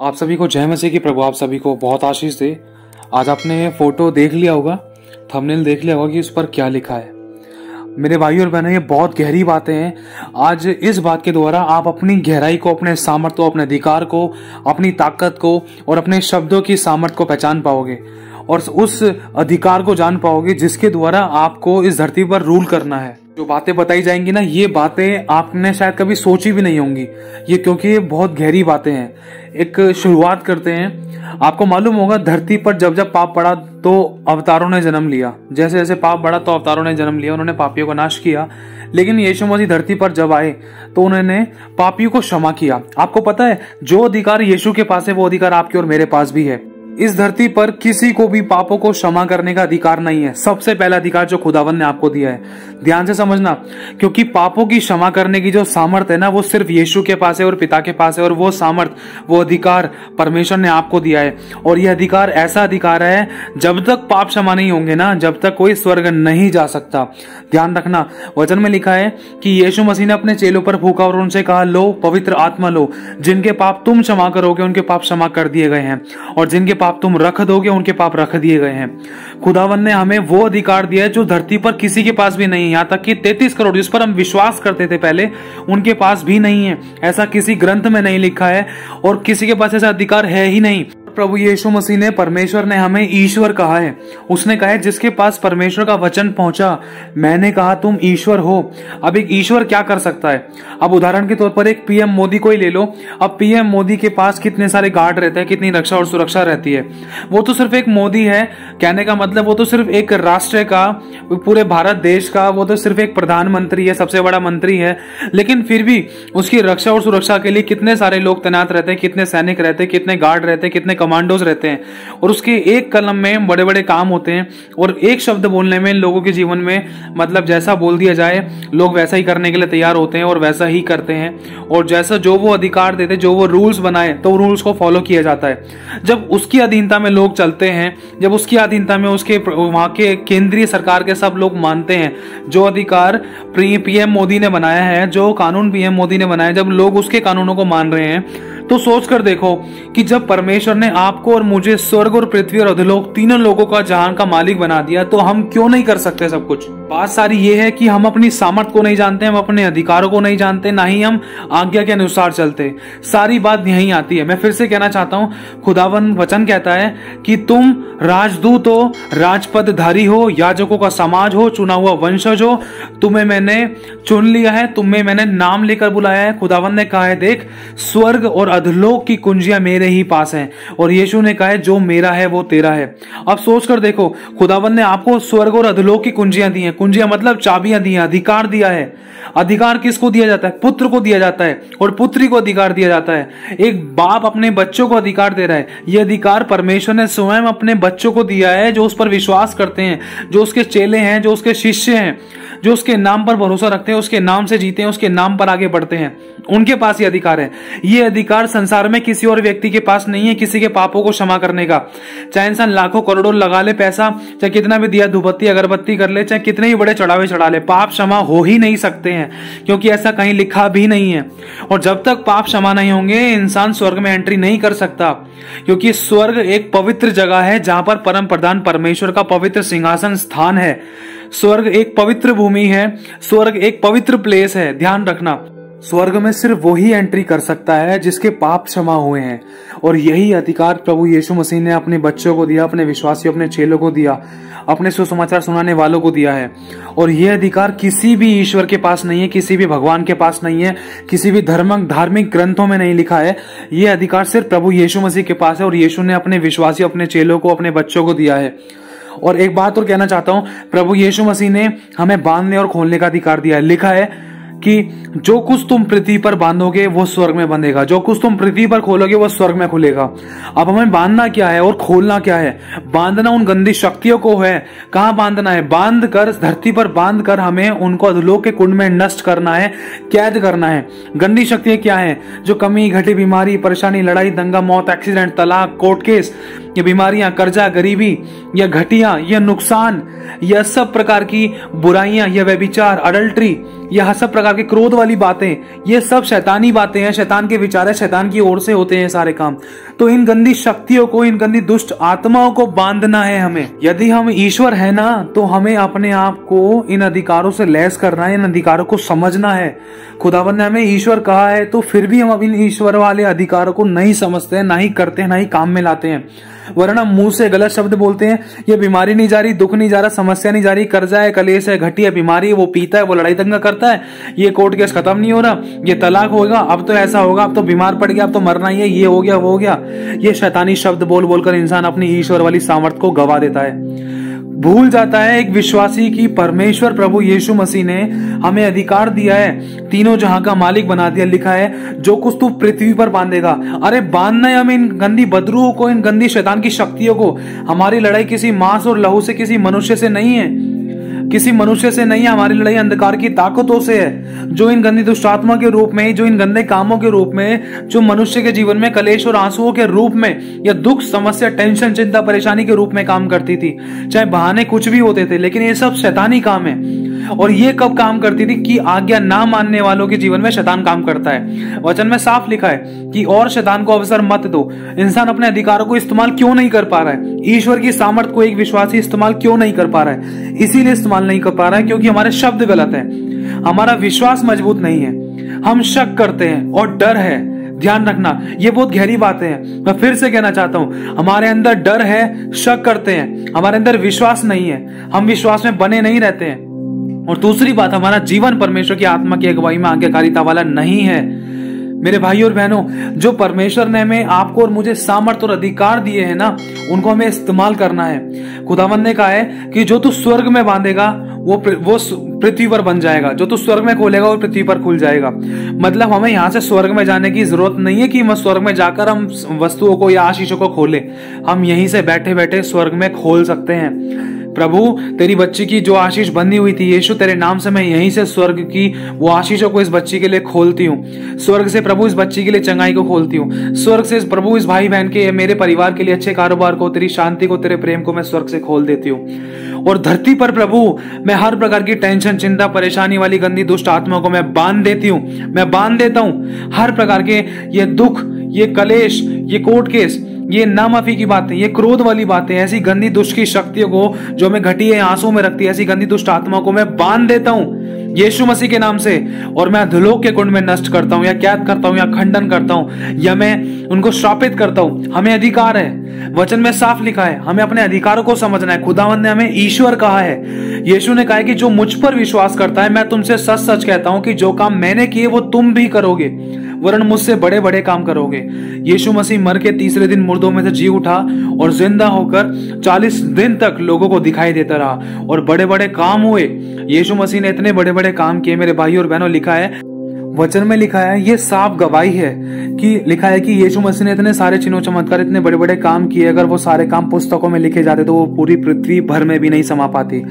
आप सभी को जय मसीह की। प्रभु आप सभी को बहुत आशीष दे। आज आपने फोटो देख लिया होगा, थंबनेल देख लिया होगा कि उस पर क्या लिखा है। मेरे भाई और बहनों, ये बहुत गहरी बातें हैं। आज इस बात के द्वारा आप अपनी गहराई को, अपने सामर्थ्य को, अपने अधिकार को, अपनी ताकत को और अपने शब्दों की सामर्थ्य को पहचान पाओगे और उस अधिकार को जान पाओगे जिसके द्वारा आपको इस धरती पर रूल करना है। जो बातें बताई जाएंगी ना, ये बातें आपने शायद कभी सोची भी नहीं होंगी, ये क्योंकि ये बहुत गहरी बातें हैं। एक शुरुआत करते हैं। आपको मालूम होगा, धरती पर जब जब पाप पड़ा तो अवतारों ने जन्म लिया। जैसे जैसे पाप बढ़ा तो अवतारों ने जन्म लिया, उन्होंने पापियों को नाश किया। लेकिन यीशु मसीह धरती पर जब आए तो उन्होंने पापियों को क्षमा किया। आपको पता है, जो अधिकार यीशु के पास है वो अधिकार आपके और मेरे पास भी है। इस धरती पर किसी को भी पापों को क्षमा करने का अधिकार नहीं है। सबसे पहला अधिकार जो खुदावन ने आपको दिया है, ध्यान से समझना, क्योंकि पापों की क्षमा करने की जो सामर्थ है ना, वो सिर्फ यीशु के पास है और पिता के पास है। और वो सामर्थ, वो अधिकार परमेश्वर ने आपको दिया है। और यह अधिकार ऐसा अधिकार है, जब तक पाप क्षमा नहीं होंगे ना, जब तक कोई स्वर्ग नहीं जा सकता। ध्यान रखना, वचन में लिखा है कि यीशु मसीह ने अपने चेलों पर फूंका और उनसे कहा, लो पवित्र आत्मा लो, जिनके पाप तुम क्षमा करोगे उनके पाप क्षमा कर दिए गए हैं, और जिनके पाप तुम रख दोगे उनके पाप रख दिए गए हैं। खुदावन ने हमें वो अधिकार दिया है जो धरती पर किसी के पास भी नहीं है। यहाँ तक कि 33 करोड़ जिस पर हम विश्वास करते थे पहले, उनके पास भी नहीं है। ऐसा किसी ग्रंथ में नहीं लिखा है और किसी के पास ऐसा अधिकार है ही नहीं। प्रभु यीशु मसीह ने, परमेश्वर ने हमें ईश्वर कहा है। उसने कहा है, जिसके पास परमेश्वर का वचन पहुंचा, मैंने कहा तुम ईश्वर हो। अब एक ईश्वर क्या कर सकता है? अब उदाहरण के तौर पर एक पीएम मोदी को ही ले लो। अब पीएम मोदी के पास कितने सारे गार्ड रहते हैं, कितनी रक्षा और सुरक्षा रहती है। वो तो सिर्फ एक मोदी है, कहने का मतलब वो तो सिर्फ एक राष्ट्र का, पूरे भारत देश का, वो तो सिर्फ एक प्रधानमंत्री है, सबसे बड़ा मंत्री है। लेकिन फिर भी उसकी रक्षा और सुरक्षा के लिए कितने सारे लोग तैनात रहते हैं, कितने सैनिक रहते हैं, कितने गार्ड रहते हैं, कितने कमांडोज रहते हैं। और उसके एक कलम में बड़े बड़े काम होते हैं। और एक शब्द बोलने में लोगों के जीवन में, मतलब जैसा बोल दिया जाए, लोग वैसा ही करने के लिए तैयार होते हैं और वैसा ही करते हैं। और जैसा जो वो अधिकार देते, जो वो रूल्स बनाए, तो रूल्स को फॉलो किया जाता है। जब उसकी अधीनता में लोग चलते हैं, जब उसकी अधीनता में उसके वहां के केंद्रीय सरकार के सब लोग मानते हैं, जो अधिकार पीएम मोदी ने बनाया है, जो कानून पीएम मोदी ने बनाया, जब लोग उसके कानूनों को मान रहे हैं, तो सोच कर देखो कि जब परमेश्वर ने आपको और मुझे स्वर्ग और पृथ्वी और अधोलोक तीनों लोगों का जहान का मालिक बना दिया, तो हम क्यों नहीं कर सकते सब कुछ? बात सारी ये है कि हम अपनी सामर्थ्य को नहीं जानते, हम अपने अधिकारों को नहीं जानते, ना ही हम आज्ञा के अनुसार चलते। सारी बात यहीं आती है। मैं फिर से कहना चाहता हूं, खुदावन वचन कहता है कि तुम राजदूत हो, राजपदधारी हो, याजकों का समाज हो, चुना हुआ वंशज हो, तुम्हें मैंने चुन लिया है, तुम्हें मैंने नाम लेकर बुलाया है। खुदावन ने कहा है, देख स्वर्ग और अधोलोक की कुंजियां मेरे ही पास हैं। और यीशु ने कहा है, जो मेरा है वो तेरा है। अब सोच कर देखो, खुदावन ने आपको स्वर्ग और अधोलोक की कुंजियां दी हैं। कुंजियां मतलब चाबियां दी हैं, अधिकार दिया है। अधिकार किसको दिया जाता है? पुत्र को दिया जाता है, और पुत्री को अधिकार दिया जाता है। एक बाप अपने बच्चों को अधिकार दे रहा है। यह अधिकार परमेश्वर ने स्वयं अपने बच्चों को दिया है, जो उस पर विश्वास करते हैं, जो उसके चेले हैं, जो उसके शिष्य हैं, जो उसके नाम पर भरोसा रखते हैं, उसके नाम से जीते हैं, उसके नाम पर आगे बढ़ते हैं। उनके पास ये अधिकार है। ये अधिकार संसार में किसी और व्यक्ति के पास नहीं है, किसी के पापों को क्षमा करने का। चाहे इंसान लाखों करोड़ों लगा ले पैसा, चाहे कितना भी दिया धूपबत्ती अगरबत्ती कर ले, चाहे कितने ही बड़े चढ़ावे चढ़ा ले, पाप क्षमा हो ही नहीं सकते हैं, क्योंकि ऐसा कहीं लिखा भी नहीं है। और जब तक पाप क्षमा नहीं होंगे, इंसान स्वर्ग में एंट्री नहीं कर सकता, क्योंकि स्वर्ग एक पवित्र जगह है जहां पर परम प्रधान परमेश्वर का पवित्र सिंहासन स्थान है। स्वर्ग एक पवित्र भूमि है, स्वर्ग एक पवित्र प्लेस है। ध्यान रखना, स्वर्ग में सिर्फ वही एंट्री कर सकता है जिसके पाप क्षमा हुए हैं। और यही अधिकार प्रभु यीशु मसीह ने अपने बच्चों को दिया, अपने विश्वासियों, अपने चेलों को दिया, अपने सुसमाचार सुनाने वालों को दिया है। और यह अधिकार किसी भी ईश्वर के पास नहीं है, किसी भी भगवान के पास नहीं है, किसी भी धार्मिक ग्रंथों में नहीं लिखा है। यह अधिकार सिर्फ प्रभु यीशु मसीह के पास है, और यीशु ने अपने विश्वासियों, अपने चेलों को, अपने बच्चों को दिया है। और एक बात और कहना चाहता हूं, प्रभु यीशु मसीह ने हमें बांधने और खोलने का अधिकार दिया है। लिखा है कि जो कुछ तुम पृथ्वी पर बांधोगे वो स्वर्ग में बंधेगा, जो कुछ तुम पृथ्वी पर खोलोगे वो स्वर्ग में खुलेगा। अब हमें बांधना क्या है और खोलना क्या है? बांधना उन गंदी शक्तियों को है। कहां बांधना है? बांध कर, धरती पर बांध कर हमें उनको अधोलोक के कुंड में नष्ट करना है, कैद करना है। गंदी शक्तियां क्या है? जो कमी, घटी, बीमारी, परेशानी, लड़ाई, दंगा, मौत, एक्सीडेंट, तलाक, कोर्ट केस, ये बीमारियां, कर्जा, गरीबी, या घटिया, या नुकसान, या सब प्रकार की बुराइयां, या व्यभिचार, अडल्ट्री, यह सब प्रकार के क्रोध वाली बातें, ये सब शैतानी बातें हैं, शैतान के विचार है, शैतान की ओर से होते हैं सारे काम। तो इन गंदी शक्तियों को, इन गंदी दुष्ट आत्माओं को बांधना है हमें। यदि हम ईश्वर है ना, तो हमें अपने आप को इन अधिकारों से लैस करना है, इन अधिकारों को समझना है। खुदावंद ने हमें ईश्वर कहा है, तो फिर भी हम इन ईश्वर वाले अधिकारों को नहीं समझते हैं, ना ही करते हैं, ना ही काम में लाते हैं। वरना मुंह से गलत शब्द बोलते हैं, ये बीमारी नहीं जा रही, दुख नहीं जा रहा, समस्या नहीं जा रही, कर्जा है, कलेश है, घटिया बीमारी है, वो पीता है, वो लड़ाई दंगा करता है, ये कोर्ट केस खत्म नहीं हो रहा, ये तलाक होगा, अब तो ऐसा होगा, अब तो बीमार पड़ गया, अब तो मरना ही है, ये हो गया, वो हो गया। ये शैतानी शब्द बोल बोलकर इंसान अपनी ईश्वर वाली सामर्थ्य को गवा देता है, भूल जाता है एक विश्वासी की परमेश्वर प्रभु यीशु मसीह ने हमें अधिकार दिया है, तीनों जहां का मालिक बना दिया। लिखा है जो कुछ तू पृथ्वी पर बांधेगा, अरे बांधना है हमें इन गंदी बदरूहों को, इन गंदी शैतान की शक्तियों को। हमारी लड़ाई किसी मांस और लहू से, किसी मनुष्य से नहीं है, किसी मनुष्य से नहीं है, हमारी लड़ाई अंधकार की ताकतों से है, जो इन गंदी दुष्टात्मा के रूप में, जो इन गंदे कामों के रूप में, जो मनुष्य के जीवन में कलेश और आंसुओं के रूप में, या दुख, समस्या, टेंशन, चिंता, परेशानी के रूप में काम करती थी। चाहे बहाने कुछ भी होते थे, लेकिन ये सब शैतानी काम है। और ये कब काम करती थी कि आज्ञा ना मानने वालों के जीवन में शैतान काम करता है। वचन में साफ लिखा है कि और शैतान को अवसर मत दो। इंसान अपने अधिकारों को इस्तेमाल क्यों नहीं कर पा रहा है? ईश्वर की सामर्थ्य को एक विश्वासी इस्तेमाल क्यों नहीं कर पा रहा है? इसीलिए इस्तेमाल नहीं कर पा रहा है क्योंकि हमारे शब्द गलत है, हमारा विश्वास मजबूत नहीं है, हम शक करते हैं और डर है। ध्यान रखना, ये बहुत गहरी बातें हैं। मैं फिर से कहना चाहता हूं, हमारे अंदर डर है, शक करते हैं, हमारे अंदर विश्वास नहीं है, हम विश्वास में बने नहीं रहते हैं। और दूसरी बात, हमारा जीवन परमेश्वर की आत्मा की अगुवाई में आज्ञाकारिता वाला नहीं है। मेरे भाई और बहनों, जो परमेश्वर ने हमें, आपको और मुझे सामर्थ और अधिकार दिए हैं ना, उनको हमें इस्तेमाल करना है। खुदावंद ने कहा है कि जो तू स्वर्ग में बांधेगा वो पृथ्वी पर बन जाएगा, जो तू स्वर्ग में खोलेगा वो पृथ्वी पर खुल जाएगा। मतलब हमें यहां से स्वर्ग में जाने की जरूरत नहीं है कि हम स्वर्ग में जाकर हम वस्तुओं को या आशीषों को खोले। हम यहीं से बैठे बैठे स्वर्ग में खोल सकते हैं। प्रभु, तेरी बच्ची की जो आशीष बंधी हुई थी, यीशु तेरे नाम से मैं यहीं से स्वर्ग की वो आशीषों को इस बच्ची के लिए खोलती हूँ। स्वर्ग से प्रभु इस बच्ची के लिए चंगाई को खोलती हूँ। स्वर्ग से प्रभु इस भाई बहन के, मेरे परिवार के लिए अच्छे कारोबार को, तेरी शांति को, तेरे प्रेम को मैं स्वर्ग से खोल देती हूँ। और धरती पर प्रभु मैं हर प्रकार की टेंशन, चिंता, परेशानी वाली गंदी दुष्ट आत्माओं को मैं बांध देती हूँ, मैं बांध देता हूँ। हर प्रकार के ये दुख, ये कलेश, ये कोर्ट केस, ये नामाफी की बातें, ये क्रोध वाली बातें, ऐसी गंदी दुष्ट की शक्तियों को जो हमें घटिया आंसू में रखती है, ऐसी गंदी दुष्ट आत्माओं को मैं बांध देता हूं यीशु मसीह के नाम से। और मैं अधोलोक के कुंड में नष्ट करता हूं, या कैद करता हूं, या खंडन करता हूं, या मैं उनको श्रापित करता हूं। हमें अधिकार है, वचन में साफ लिखा है, हमें अपने अधिकारों को समझना है। खुदावंद ने हमें ईश्वर कहा है। यीशु ने कहा है कि जो मुझ पर विश्वास करता है, मैं तुमसे सच सच कहता हूं कि जो काम मैंने किए वो तुम भी करोगे, वरन मुझसे बड़े बड़े काम करोगे। यीशु मसीह मर के तीसरे दिन मुर्दों में से जी उठा और जिंदा होकर 40 दिन तक लोगों को दिखाई देता रहा और बड़े बड़े काम हुए। यीशु मसीह ने इतने बड़े बड़े काम किए मेरे भाई और बहनों। लिखा है, वचन में लिखा है, ये साफ गवाही है कि लिखा है कि यीशु मसीह ने इतने सारे चिन्हों चमत्कार, इतने बड़े बड़े काम किए। अगर वो सारे काम पुस्तकों में लिखे जाते तो वो पूरी पृथ्वी भर में भी नहीं समा पाती।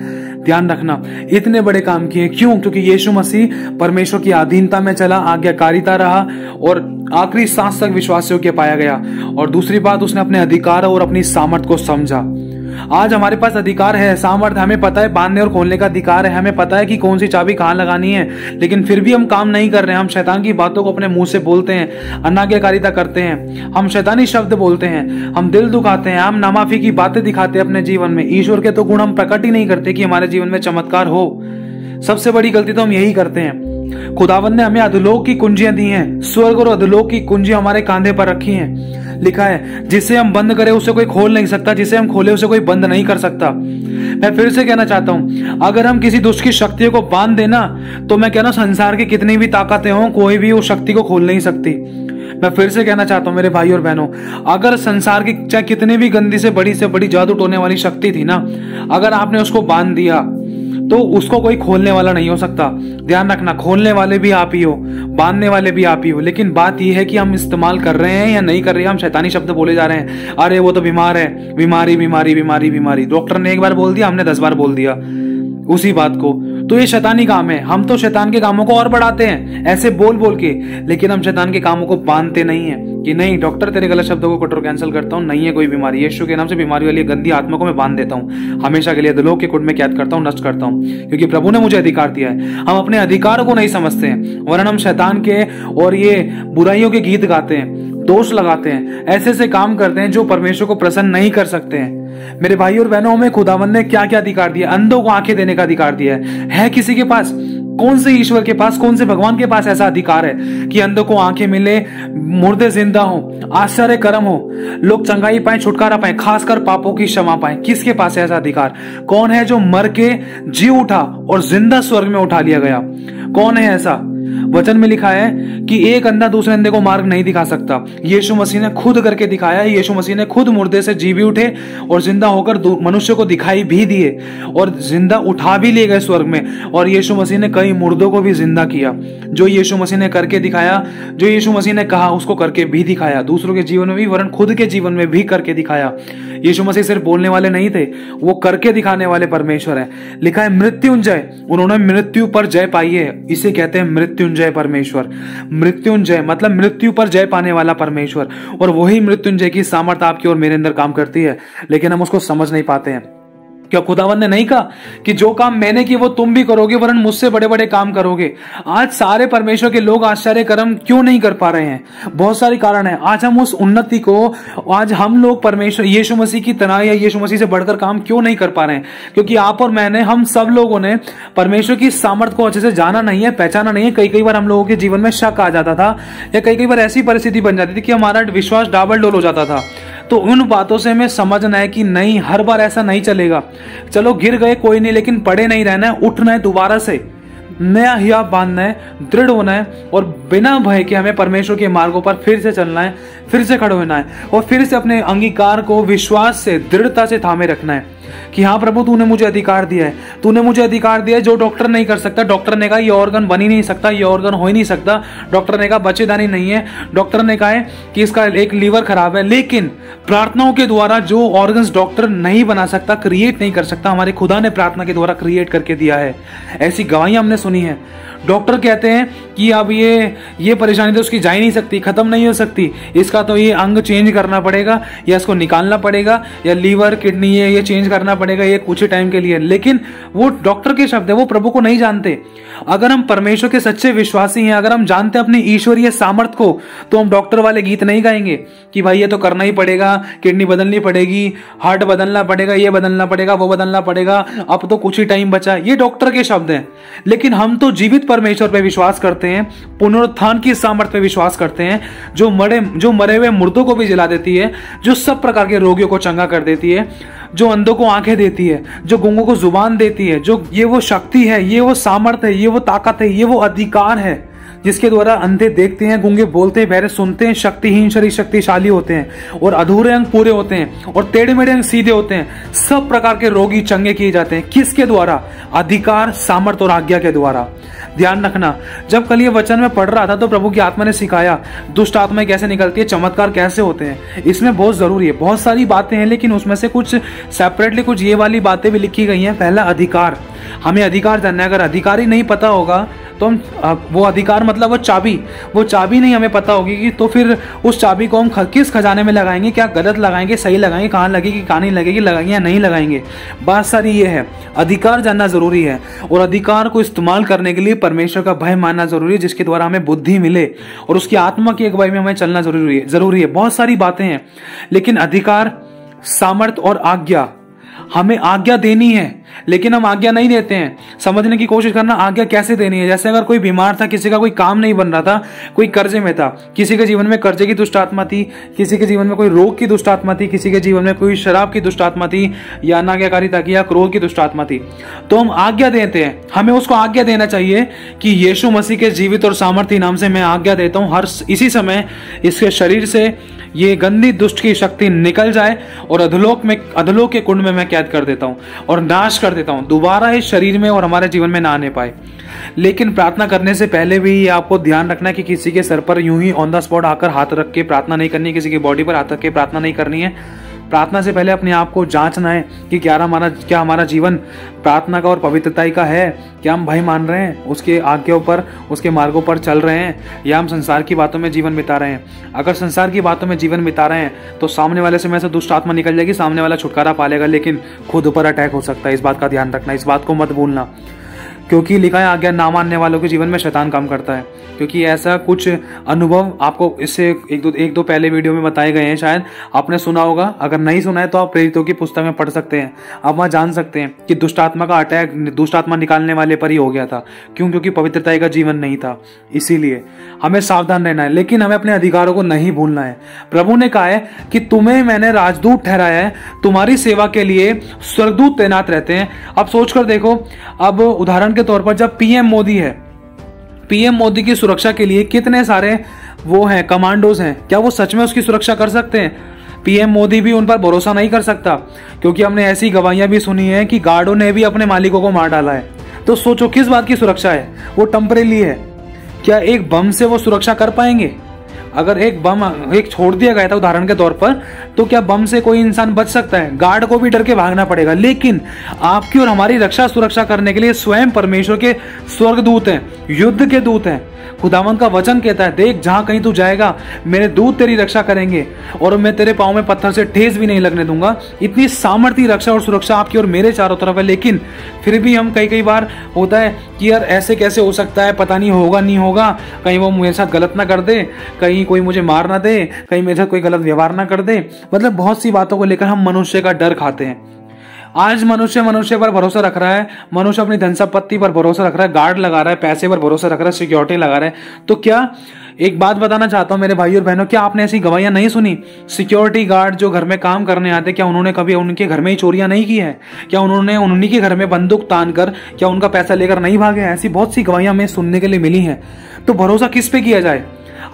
ध्यान रखना, इतने बड़े काम किए। क्यों? क्योंकि यीशु मसीह परमेश्वर की अधीनता में चला, आज्ञाकारिता रहा और आखिरी सांस तक विश्वासियों के पाया गया। और दूसरी बात, उसने अपने अधिकार और अपनी सामर्थ को समझा। आज हमारे पास अधिकार है, सामर्थ्य, हमें पता है बांधने और खोलने का अधिकार है, हमें पता है कि कौन सी चाबी कहां लगानी है, लेकिन फिर भी हम काम नहीं कर रहे हैं। हम शैतान की बातों को अपने मुंह से बोलते हैं, अनाज्ञाकारिता करते हैं, हम शैतानी शब्द बोलते हैं, हम दिल दुखाते हैं, हम नामाफी की बातें दिखाते हैं अपने जीवन में। ईश्वर के तो गुण हम प्रकट ही नहीं करते कि हमारे जीवन में चमत्कार हो। सबसे बड़ी गलती तो हम यही करते हैं। खुदावंद ने हमें अधोलोक की कुंजियां दी हैं, स्वर्ग और अधोलोक की कुंजियां हमारे कांधे पर रखी हैं। लिखा है, जिसे हम बंद करें उसे कोई खोल नहीं सकता, जिसे हम खोले उसे कोई बंद नहीं कर सकता। मैं फिर से कहना चाहता हूं, अगर हम किसी दुष्ट की शक्तियों को बांध देना, तो मैं कह रहा हूं संसार की कितनी भी ताकतें हों, कोई भी उस शक्ति को खोल नहीं सकती। मैं फिर से कहना चाहता हूं मेरे भाई और बहनों, अगर संसार की चाहे कितनी भी गंदी से बड़ी जादू टोने वाली शक्ति थी ना, अगर आपने उसको बांध दिया तो उसको कोई खोलने वाला नहीं हो सकता। ध्यान रखना, खोलने वाले भी आप ही हो, बांधने वाले भी आप ही हो। लेकिन बात यह है कि हम इस्तेमाल कर रहे हैं या नहीं कर रहे हैं। हम शैतानी शब्द बोले जा रहे हैं, अरे वो तो बीमार है, बीमारी बीमारी बीमारी बीमारी। डॉक्टर ने एक बार बोल दिया, हमने 10 बार बोल दिया। उसी बात को। तो ये शैतानी काम है। हम तो शैतान के कामों को और बढ़ाते हैं ऐसे बोल बोल के, लेकिन हम शैतान के कामों को बांधते नहीं है कि नहीं डॉक्टर तेरे गलत शब्दों को कटोर कैंसिल करता हूँ, नहीं है कोई बीमारी, यीशु के नाम से बीमारी वाली गंदी आत्मा को मैं बांध देता हूँ, हमेशा के लिए अधोलोक के कुंड में कैद करता हूँ, नष्ट करता हूँ, क्योंकि प्रभु ने मुझे अधिकार दिया है। हम अपने अधिकार को नहीं समझते हैं, वरन हम शैतान के और ये बुराइयों के गीत गाते हैं, दोष लगाते हैं, ऐसे ऐसे काम करते हैं जो परमेश्वर को प्रसन्न नहीं कर सकते हैं। मेरे भाई और बहनों, हमें खुदावंद ने क्या क्या अधिकार दिया? अंधों को आंखें देने का अधिकार दिया है किसी के पास? कौन से ईश्वर के पास, कौन से भगवान के पास ऐसा अधिकार है कि अंधों को आंखें मिले, मुर्दे जिंदा हो, आश्चर्य कर्म हो, लोग चंगाई पाए, छुटकारा पाए, खासकर पापों की क्षमा पाए? किसके पास है ऐसा अधिकार? कौन है जो मर के जी उठा और जिंदा स्वर्ग में उठा लिया गया? कौन है ऐसा? वचन में लिखा है कि एक अंधा दूसरे अंधे को मार्ग नहीं दिखा सकता। यीशु मसीह ने खुद करके दिखाया। यीशु मसीह ने खुद मुर्दे से जी भी उठे और जिंदा होकर मनुष्य को दिखाई भी दिए और जिंदा उठा भी ले गए स्वर्ग में। और यीशु मसीह ने कई मुर्दों को भी जिंदा किया। जो यीशु मसीह ने करके दिखाया, जो यीशु मसीह ने कहा उसको करके भी दिखाया, दूसरों के जीवन में भी वरन खुद के जीवन में भी करके दिखाया। यीशु मसीह सिर्फ बोलने वाले नहीं थे, वो करके दिखाने वाले परमेश्वर है। लिखा है मृत्युंजय, उन्होंने मृत्यु पर जय पाई है, इसे कहते हैं मृत्युंजय परमेश्वर। मृत्युंजय मतलब मृत्यु पर जय पाने वाला परमेश्वर। और वही मृत्युंजय की सामर्थ आपकी और मेरे अंदर काम करती है, लेकिन हम उसको समझ नहीं पाते हैं। क्या खुदावंद ने नहीं कहा कि जो काम मैंने किए वो तुम भी करोगे, वरन मुझसे बड़े बड़े काम करोगे? आज सारे परमेश्वर के लोग आश्चर्य कर्म क्यों नहीं कर पा रहे हैं? बहुत सारे कारण है। आज हम उस उन्नति को, आज हम लोग परमेश्वर यीशु मसीह की तरह या यीशु मसीह से बढ़कर काम क्यों नहीं कर पा रहे हैं? क्योंकि आप और मैंने, हम सब लोगों ने परमेश्वर की सामर्थ को अच्छे से जाना नहीं है, पहचाना नहीं है। कई बार हम लोगों के जीवन में शक आ जाता था, या कई बार ऐसी परिस्थिति बन जाती थी कि हमारा विश्वास डाबल डोल हो जाता था। तो उन बातों से हमें समझना है कि नहीं, हर बार ऐसा नहीं चलेगा। चलो गिर गए कोई नहीं, लेकिन पड़े नहीं रहना है, उठना है, दोबारा से नया हिया बांधना है, दृढ़ होना है और बिना भय के हमें परमेश्वर के मार्गों पर फिर से चलना है, फिर से खड़े होना है और फिर से अपने अंगीकार को विश्वास से, दृढ़ता से थामे रखना है कि हाँ प्रभु, तूने मुझे अधिकार दिया है, तूने मुझे अधिकार दिया है जो डॉक्टर नहीं कर सकता। डॉक्टर ने कहा ये ऑर्गन बन ही नहीं सकता, ये ऑर्गन हो ही नहीं सकता। डॉक्टर ने कहा बच्चेदानी नहीं है। डॉक्टर ने कहा है कि इसका एक लीवर खराब है। लेकिन प्रार्थनाओं के द्वारा जो ऑर्गन्स डॉक्टर नहीं बना सकता, क्रिएट नहीं कर सकता, हमारे खुदा ने प्रार्थना के द्वारा क्रिएट करके दिया है। ऐसी गवाहियां हमने सुनी है। डॉक्टर कहते हैं कि अब ये परेशानी तो उसकी जा ही नहीं सकती, खत्म नहीं हो सकती, इसका तो ये अंग चेंज करना पड़ेगा, या इसको निकालना पड़ेगा, या लीवर किडनी ये चेंज करना पड़ेगा, ये कुछ ही टाइम के लिए। लेकिन वो डॉक्टर के शब्द है, वो प्रभु को नहीं जानते। अगर हम परमेश्वर के सच्चे विश्वासी हैं, अगर हम जानते हैं अपनी ईश्वरीय सामर्थ को, तो हम डॉक्टर वाले गीत नहीं गाएंगे कि भाई ये तो करना ही पड़ेगा, किडनी बदलनी पड़ेगी, हार्ट बदलना पड़ेगा, ये बदलना पड़ेगा, वो बदलना पड़ेगा, अब तो कुछ ही टाइम बचा। ये डॉक्टर के शब्द हैं। लेकिन हम तो जीवित परमेश्वर पे विश्वास करते हैं, पुनरुत्थान की सामर्थ पे विश्वास करते हैं, जो मरे हुए मुर्दों को भी जिला देती है, जो सब प्रकार के रोगियों को चंगा कर देती है, जो अंधों को आंखें देती है, जो गूंगों को जुबान देती है, जो ये वो शक्ति है, ये वो सामर्थ है, ये वो ताकत है, ये वो अधिकार है जिसके द्वारा अंधे देखते हैं, गूंगे बोलते हैं, बहरे सुनते हैं, शक्तिहीन शरीर शक्तिशाली होते हैं और अधूरे अंग पूरे होते हैं और टेढ़े मेढ़े अंग सीधे होते हैं। सब प्रकार के रोगी चंगे किए जाते हैं। किसके द्वारा? अधिकार, सामर्थ और आज्ञा के द्वारा। ध्यान रखना, जब कल ये वचन में पढ़ रहा था तो प्रभु की आत्मा ने सिखाया दुष्ट आत्माएं कैसे निकलती है, चमत्कार कैसे होते हैं। इसमें बहुत जरूरी है, बहुत सारी बातें हैं, लेकिन उसमें से कुछ सेपरेटली कुछ ये वाली बातें भी लिखी गई हैं। पहला अधिकार, हमें अधिकार जानना है। अगर अधिकार ही नहीं पता होगा तो हम वो अधिकार मतलब वो चाबी नहीं हमें पता होगी कि तो फिर उस चाबी को हम किस खजाने में लगाएंगे, क्या गलत लगाएंगे, सही लगाएंगे, कहाँ लगेगी, कहाँ नहीं लगेगी, लगाएंगे या नहीं लगाएंगे। बात सारी ये है, अधिकार जानना जरूरी है और अधिकार को इस्तेमाल करने के लिए परमेश्वर का भय मानना जरूरी है, जिसके द्वारा हमें बुद्धि मिले और उसकी आत्मा की अगुवाई में हमें चलना जरूरी है। बहुत सारी बातें हैं, लेकिन अधिकार, सामर्थ और आज्ञा, हमें आज्ञा देनी है लेकिन हम आज्ञा नहीं देते हैं। समझने की कोशिश करना आज्ञा कैसे देनी है। जैसे अगर कोई बीमार था, किसी का कोई काम नहीं बन रहा था, कोई कर्जे में था, किसी के जीवन में कर्जे की दुष्ट आत्मा थी, किसी के जीवन में कोई रोग की दुष्ट आत्मा थी, किसी के जीवन में कोई शराब की दुष्ट आत्मा थी, या अनाज्ञाकारिता की या क्रोध की दुष्ट आत्मा थी, तो हम आज्ञा देते हैं। हमें उसको आज्ञा देना चाहिए कि यीशु मसीह के जीवित और सामर्थी नाम से मैं आज्ञा देता हूं, हर इसी समय इसके शरीर से ये गंदी दुष्ट की शक्ति निकल जाए और अधोलोक के कुंड में मैं कैद कर देता हूं और नाश कर देता हूं, दोबारा इस शरीर में और हमारे जीवन में ना आने पाए। लेकिन प्रार्थना करने से पहले भी ये आपको ध्यान रखना है कि किसी के सर पर यूं ही ऑन द स्पॉट आकर हाथ रख के प्रार्थना नहीं करनी है, किसी की बॉडी पर हाथ रख के प्रार्थना नहीं करनी है। प्रार्थना से पहले अपने आप को जांचना है कि क्या हमारा जीवन प्रार्थना का और पवित्रताई का है। क्या हम भय मान रहे हैं, उसके आज्ञाओं पर, उसके मार्गों पर चल रहे हैं, या हम संसार की बातों में जीवन बिता रहे हैं। अगर संसार की बातों में जीवन बिता रहे हैं तो सामने वाले से में से दुष्ट आत्मा निकल जाएगी, सामने वाला छुटकारा पा लेगा, लेकिन खुद पर अटैक हो सकता है। इस बात का ध्यान रखना, इस बात को मत भूलना, क्योंकि लिखा है आज्ञा ना मानने वालों के जीवन में शैतान काम करता है। क्योंकि ऐसा कुछ अनुभव आपको इससे एक दो पहले वीडियो में बताए गए हैं, शायद आपने सुना होगा। अगर नहीं सुना है तो आप प्रेरितों की पुस्तक में पढ़ सकते हैं। आप वहां जान सकते हैं कि दुष्ट आत्मा का अटैक दुष्ट आत्मा निकालने वाले पर ही हो गया था। क्यों? क्योंकि पवित्रता का जीवन नहीं था। इसीलिए हमें सावधान रहना है, लेकिन हमें अपने अधिकारों को नहीं भूलना है। प्रभु ने कहा है कि तुम्हें मैंने राजदूत ठहराया है, तुम्हारी सेवा के लिए स्वर्गदूत तैनात रहते हैं। अब सोचकर देखो, अब उदाहरण के तौर पर जब पीएम मोदी है, पीएम मोदी की सुरक्षा के लिए कितने सारे वो हैं, कमांडोज हैं, क्या वो सच में उसकी सुरक्षा कर सकते हैं? पीएम मोदी भी उन पर भरोसा नहीं कर सकता, क्योंकि हमने ऐसी गवाहियां भी सुनी है कि गार्डों ने भी अपने मालिकों को मार डाला है। तो सोचो किस बात की सुरक्षा है? वो टेम्परेरी है। क्या एक बम से वो सुरक्षा कर पाएंगे? अगर एक बम छोड़ दिया गया था उदाहरण के तौर पर, तो क्या बम से कोई इंसान बच सकता है? गार्ड को भी डर के भागना पड़ेगा। लेकिन आपकी और हमारी रक्षा सुरक्षा करने के लिए स्वयं परमेश्वर के स्वर्गदूत हैं, युद्ध के दूत हैं। खुदावंत का वचन कहता है, देख जहां कहीं तू जाएगा मेरे दूत तेरी रक्षा करेंगे और मैं तेरे पांव में पत्थर से ठेस भी नहीं लगने दूंगा। इतनी सामर्थ्य रक्षा और सुरक्षा आपकी और मेरे चारों तरफ है। लेकिन फिर भी हम कई बार होता है कि यार ऐसे कैसे हो सकता है, पता नहीं होगा नहीं होगा, कहीं वो मेरे साथ गलत ना कर दे, कहीं कोई मुझे मार ना दे, कहीं मेरे साथ कोई गलत व्यवहार ना कर दे। मतलब बहुत सी बातों को लेकर हम मनुष्य का डर खाते हैं। आज मनुष्य पर भरोसा रख रहा है, मनुष्य अपनी धन संपत्ति पर भरोसा रख रहा है, गार्ड लगा रहा है, पैसे पर भरोसा रख रहा है, सिक्योरिटी लगा रहा है। तो क्या एक बात बताना चाहता हूं मेरे भाई और बहनों, क्या आपने ऐसी गवाहियां नहीं सुनी? सिक्योरिटी गार्ड जो घर में काम करने आते, क्या उन्होंने कभी उनके घर में ही चोरियां नहीं की है? क्या उन्होंने उन्हीं के घर में बंदूक तान कर क्या उनका पैसा लेकर नहीं भागे? ऐसी बहुत सी गवाहियां हमें सुनने के लिए मिली हैं। तो भरोसा किस पे किया जाए?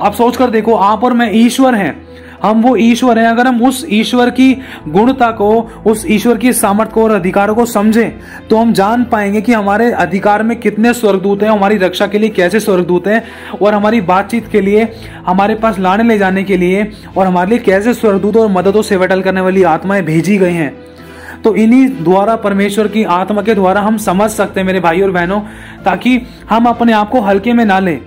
आप सोच कर देखो, आप और मैं ईश्वर हैं, हम वो ईश्वर हैं। अगर हम उस ईश्वर की गुणता को, उस ईश्वर की सामर्थ्य को और अधिकारों को समझें, तो हम जान पाएंगे कि हमारे अधिकार में कितने स्वर्गदूत हैं, हमारी रक्षा के लिए कैसे स्वर्गदूत हैं, और हमारी बातचीत के लिए, हमारे पास लाने ले जाने के लिए और हमारे लिए कैसे स्वर्गदूत और मदद और सेवा टल करने वाली आत्माएं भेजी गई हैं। तो इन्हीं द्वारा, परमेश्वर की आत्मा के द्वारा हम समझ सकते हैं मेरे भाई और बहनों, ताकि हम अपने आप को हल्के में ना लें।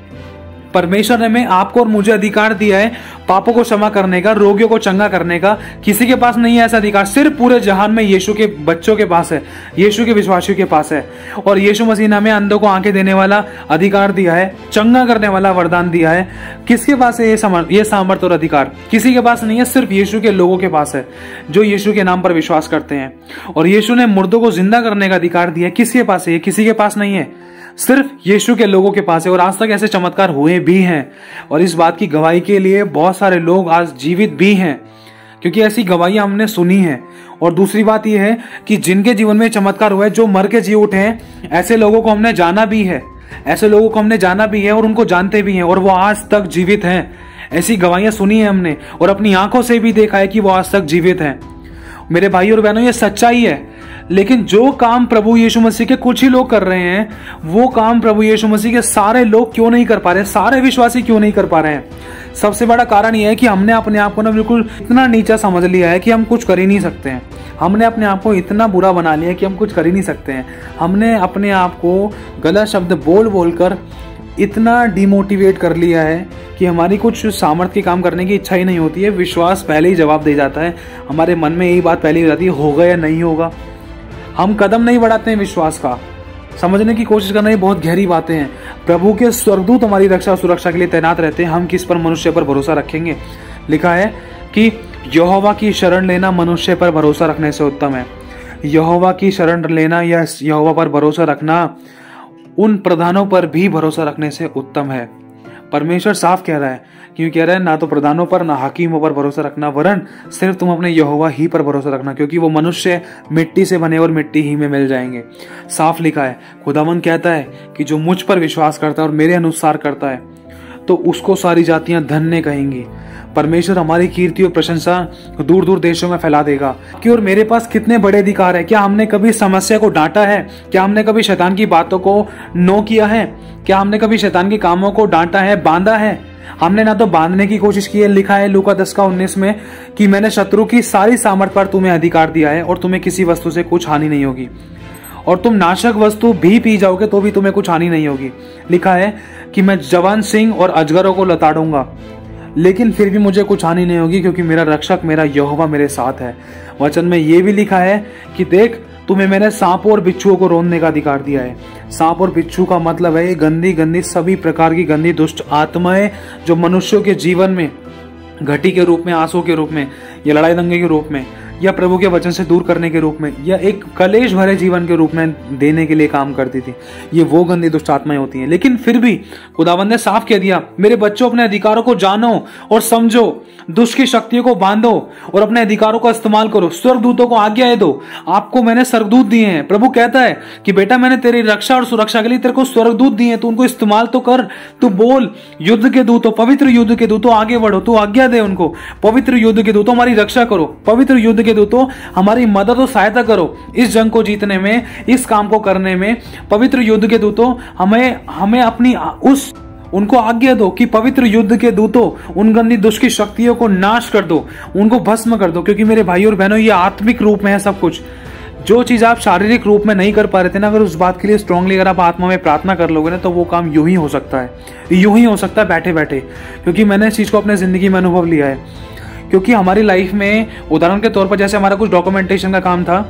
परमेश्वर ने आपको और मुझे अधिकार दिया है पापों को क्षमा करने का, रोगियों को चंगा करने का। किसी के पास नहीं है ऐसा अधिकार, सिर्फ पूरे जहान में यीशु के बच्चों के पास है, यीशु के विश्वासियों के पास है। और यीशु मसीह ने हमें अंधों को आंखें देने वाला अधिकार दिया है, चंगा करने वाला वरदान दिया है। किसके पास है ये सामर्थ्य और अधिकार? किसी के पास नहीं है, सिर्फ यीशु के लोगों के पास है, जो यीशु के नाम पर विश्वास करते हैं। और यीशु ने मुर्दों को जिंदा करने का अधिकार दिया है। किसके पास है? किसी के पास नहीं है, सिर्फ यीशु के लोगों के पास है। और आज तक ऐसे चमत्कार हुए भी हैं, और इस बात की गवाही के लिए बहुत सारे लोग आज जीवित भी हैं, क्योंकि ऐसी गवाहियां हमने सुनी हैं। और दूसरी बात यह है कि जिनके जीवन में चमत्कार हुआ है, जो मर के जी उठे हैं, ऐसे लोगों को हमने जाना भी है, और उनको जानते भी हैं, और वो आज तक जीवित हैं। ऐसी गवाहियां सुनी है हमने, और अपनी आंखों से भी देखा है कि वो आज तक जीवित हैं। मेरे भाई और बहनों, ये सच्चाई है। लेकिन जो काम प्रभु यीशु मसीह के कुछ ही लोग कर रहे हैं, वो काम प्रभु यीशु मसीह के सारे लोग क्यों नहीं कर पा रहे, सारे विश्वासी क्यों नहीं कर पा रहे हैं? सबसे बड़ा कारण यह है कि हमने अपने आप को ना बिल्कुल इतना नीचा समझ लिया है कि हम कुछ कर ही नहीं सकते हैं। हमने अपने आप को इतना बुरा बना लिया है कि हम कुछ कर ही नहीं सकते हैं। हमने अपने आप को गलत शब्द बोल कर इतना डिमोटिवेट कर लिया है कि हमारी कुछ सामर्थ्य के काम करने की इच्छा ही नहीं होती है। विश्वास पहले ही जवाब दे जाता है, हमारे मन में यही बात पहले ही हो जाती है, होगा या नहीं होगा। हम कदम नहीं बढ़ाते हैं विश्वास का। समझने की कोशिश करना, ये बहुत गहरी बातें हैं। प्रभु के स्वर्गदूत हमारी रक्षा और सुरक्षा के लिए तैनात रहते हैं। हम किस पर? मनुष्य पर भरोसा रखेंगे। लिखा है कि यहोवा की शरण लेना मनुष्य पर भरोसा रखने से उत्तम है। यहोवा की शरण लेना या यहोवा पर भरोसा रखना उन प्रधानों पर भी भरोसा रखने से उत्तम है। परमेश्वर साफ कह रहा है, क्यों कह रहा है? ना तो प्रधानों पर ना हाकिमों पर भरोसा रखना, वरन सिर्फ तुम अपने यहोवा ही पर भरोसा रखना, क्योंकि वो मनुष्य मिट्टी से बने और मिट्टी ही में मिल जाएंगे। साफ लिखा है, खुदावंद कहता है कि जो मुझ पर विश्वास करता है और मेरे अनुसार करता है, तो उसको सारी जातियां धन्य कहेंगी। परमेश्वर हमारी कीर्ति और प्रशंसा दूर दूर देशों में फैला देगा। कि और मेरे पास कितने बड़े अधिकार है। क्या हमने कभी समस्या को डांटा है? क्या हमने कभी शैतान की बातों को नो किया है? क्या हमने कभी शैतान के कामों को डांटा है, बांधा है? हमने ना तो बांधने की कोशिश की है, लिखा है लूका 10:19 में कि मैंने शत्रु की सारी सामर्थ पर तुम्हें अधिकार दिया है और तुम्हें किसी वस्तु से कुछ हानि नहीं होगी, और तुम नाशक वस्तु भी पी जाओगे तो भी तुम्हें कुछ हानि नहीं होगी। लिखा है कि मैं जवान सिंह और अजगरों को लताड़ूंगा, लेकिन फिर भी मुझे कुछ हानि नहीं होगी, क्योंकि मेरा रक्षक, मेरा यहोवा मेरे साथ है। वचन में यह भी लिखा है कि देख, तुम्हें मैंने सांपों और बिच्छुओं को रोनने का अधिकार दिया है। सांप और बिच्छू का मतलब है गंदी गंदी सभी प्रकार की गंदी दुष्ट आत्माएं जो मनुष्यों के जीवन में घटी के रूप में, आंसू के रूप में, या लड़ाई दंगे के रूप में, या प्रभु के वचन से दूर करने के रूप में, या एक कलेश भरे जीवन के रूप में देने के लिए काम करती थी। ये वो गंदी दुष्ट आत्माएं होती हैं। लेकिन फिर भी खुदावंद ने साफ कह दिया, मेरे बच्चों अपने अधिकारों को जानो और समझो, दुष्ट की शक्तियों को बांधो और अपने अधिकारों का इस्तेमाल करो, स्वर्गदूतों को आज्ञा दो। आपको मैंने स्वर्गदूत दिए हैं। प्रभु कहता है कि बेटा, मैंने तेरी रक्षा और सुरक्षा के लिए तेरे को स्वर्गदूत दिए हैं, तू उनको इस्तेमाल तो कर। तू बोल, युद्ध के दूतों, पवित्र युद्ध के दूतों आगे बढ़ो, तू आज्ञा दे उनको। पवित्र युद्ध के दूतों हमारी रक्षा करो, पवित्र युद्ध के दूतों हमारी मदद और सहायता करो इस जंग को जीतने में, इस काम को करने में। पवित्र युद्ध के दूतों हमें अपनी उनको आज्ञा दो कि पवित्र युद्ध के दूतों उन गंदी दुष्ट की शक्तियों को नाश कर दो, उनको भस्म कर दो। क्योंकि मेरे भाई और बहनों, ये आत्मिक रूप में है सब कुछ। जो चीज आप शारीरिक रूप में नहीं कर पा रहे थे ना, अगर उस बात के लिए स्ट्रांगली अगर आप आत्मा में प्रार्थना कर लोगे ना, तो वो काम यूं ही हो सकता है, यूं ही हो सकता है बैठे बैठे। क्योंकि मैंने इस चीज को अपने जिंदगी में अनुभव लिया है। क्योंकि हमारी लाइफ में उदाहरण के तौर पर जैसे हमारा कुछ डॉक्यूमेंटेशन का काम था,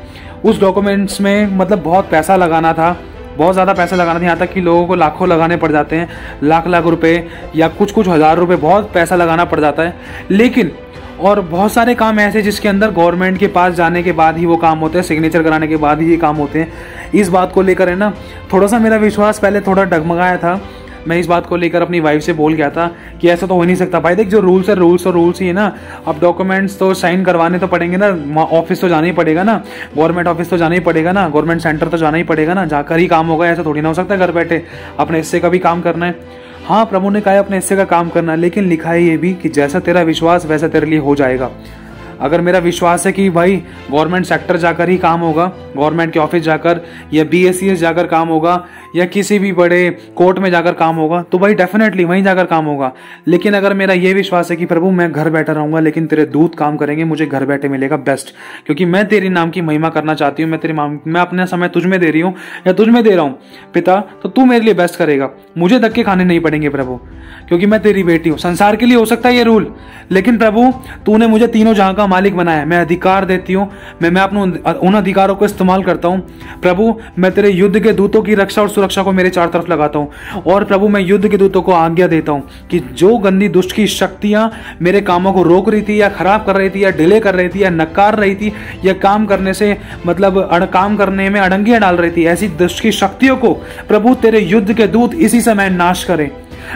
उस डॉक्यूमेंट्स में मतलब बहुत पैसा लगाना था, बहुत ज़्यादा पैसा लगाना था। यहाँ तक कि लोगों को लाखों लगाने पड़ जाते हैं, लाख लाख रुपए या कुछ हज़ार रुपए, बहुत पैसा लगाना पड़ जाता है। लेकिन और बहुत सारे काम ऐसे जिसके अंदर गवर्नमेंट के पास जाने के बाद ही वो काम होते हैं, सिग्नेचर कराने के बाद ही ये काम होते हैं। इस बात को लेकर है ना, थोड़ा सा मेरा विश्वास पहले थोड़ा डगमगाया था। मैं इस बात को लेकर अपनी वाइफ से बोल गया था कि ऐसा तो हो नहीं सकता। भाई देख, जो रूल्स है रूल्स ही है ना। अब डॉक्यूमेंट्स तो साइन करवाने तो पड़ेंगे ना, ऑफिस तो जाना ही पड़ेगा ना, गवर्नमेंट ऑफिस तो जाना ही पड़ेगा ना, गवर्नमेंट सेंटर तो जाना ही पड़ेगा ना, जाकर ही काम होगा। ऐसा थोड़ी ना हो सकता है घर बैठे अपने हिस्से का भी काम करना है। हाँ, प्रभु ने कहा है अपने हिस्से का काम करना है, लेकिन लिखा है ये भी कि जैसा तेरा विश्वास वैसा तेरे लिए हो जाएगा। अगर मेरा विश्वास है कि भाई गवर्नमेंट सेक्टर जाकर ही काम होगा, गवर्नमेंट के ऑफिस जाकर या BSES जाकर काम होगा या किसी भी बड़े कोर्ट में जाकर काम होगा, तो भाई डेफिनेटली वहीं जाकर काम होगा। लेकिन अगर मेरा ये विश्वास है कि प्रभु मैं घर बैठा रहूंगा, लेकिन तेरे दूत काम करेंगे, मुझे घर बैठे मिलेगा बेस्ट, क्योंकि मैं तेरी नाम की महिमा करना चाहती हूँ। मैं अपना समय तुझ में दे रही हूँ या तुझ में दे रहा हूँ पिता, तो तू मेरे लिए बेस्ट करेगा। मुझे धक्के खाने नहीं पड़ेंगे प्रभु, क्योंकि मैं तेरी बेटी हूँ। संसार के लिए हो सकता है ये रूल, लेकिन प्रभु तूने मुझे तीनों जहां का मालिक बनाया है। मैं अधिकार देती हूँ, मैं अपने उन अधिकारों को इस्तेमाल करता हूँ। प्रभु मैं तेरे युद्ध के दूतों की रक्षा और सुरक्षा को मेरे चारों तरफ लगाता हूँ। और प्रभु मैं युद्ध के दूतों को आज्ञा देता हूँ कि जो गंदी दुष्ट की शक्तियां मेरे कामों को रोक रही थी या खराब कर रही थी या डिले कर रही थी या नकार रही थी या काम करने से मतलब काम करने में अड़ंगियां डाल रही थी, ऐसी दुष्ट की शक्तियों को प्रभु तेरे युद्ध के दूत इसी समय नाश करें।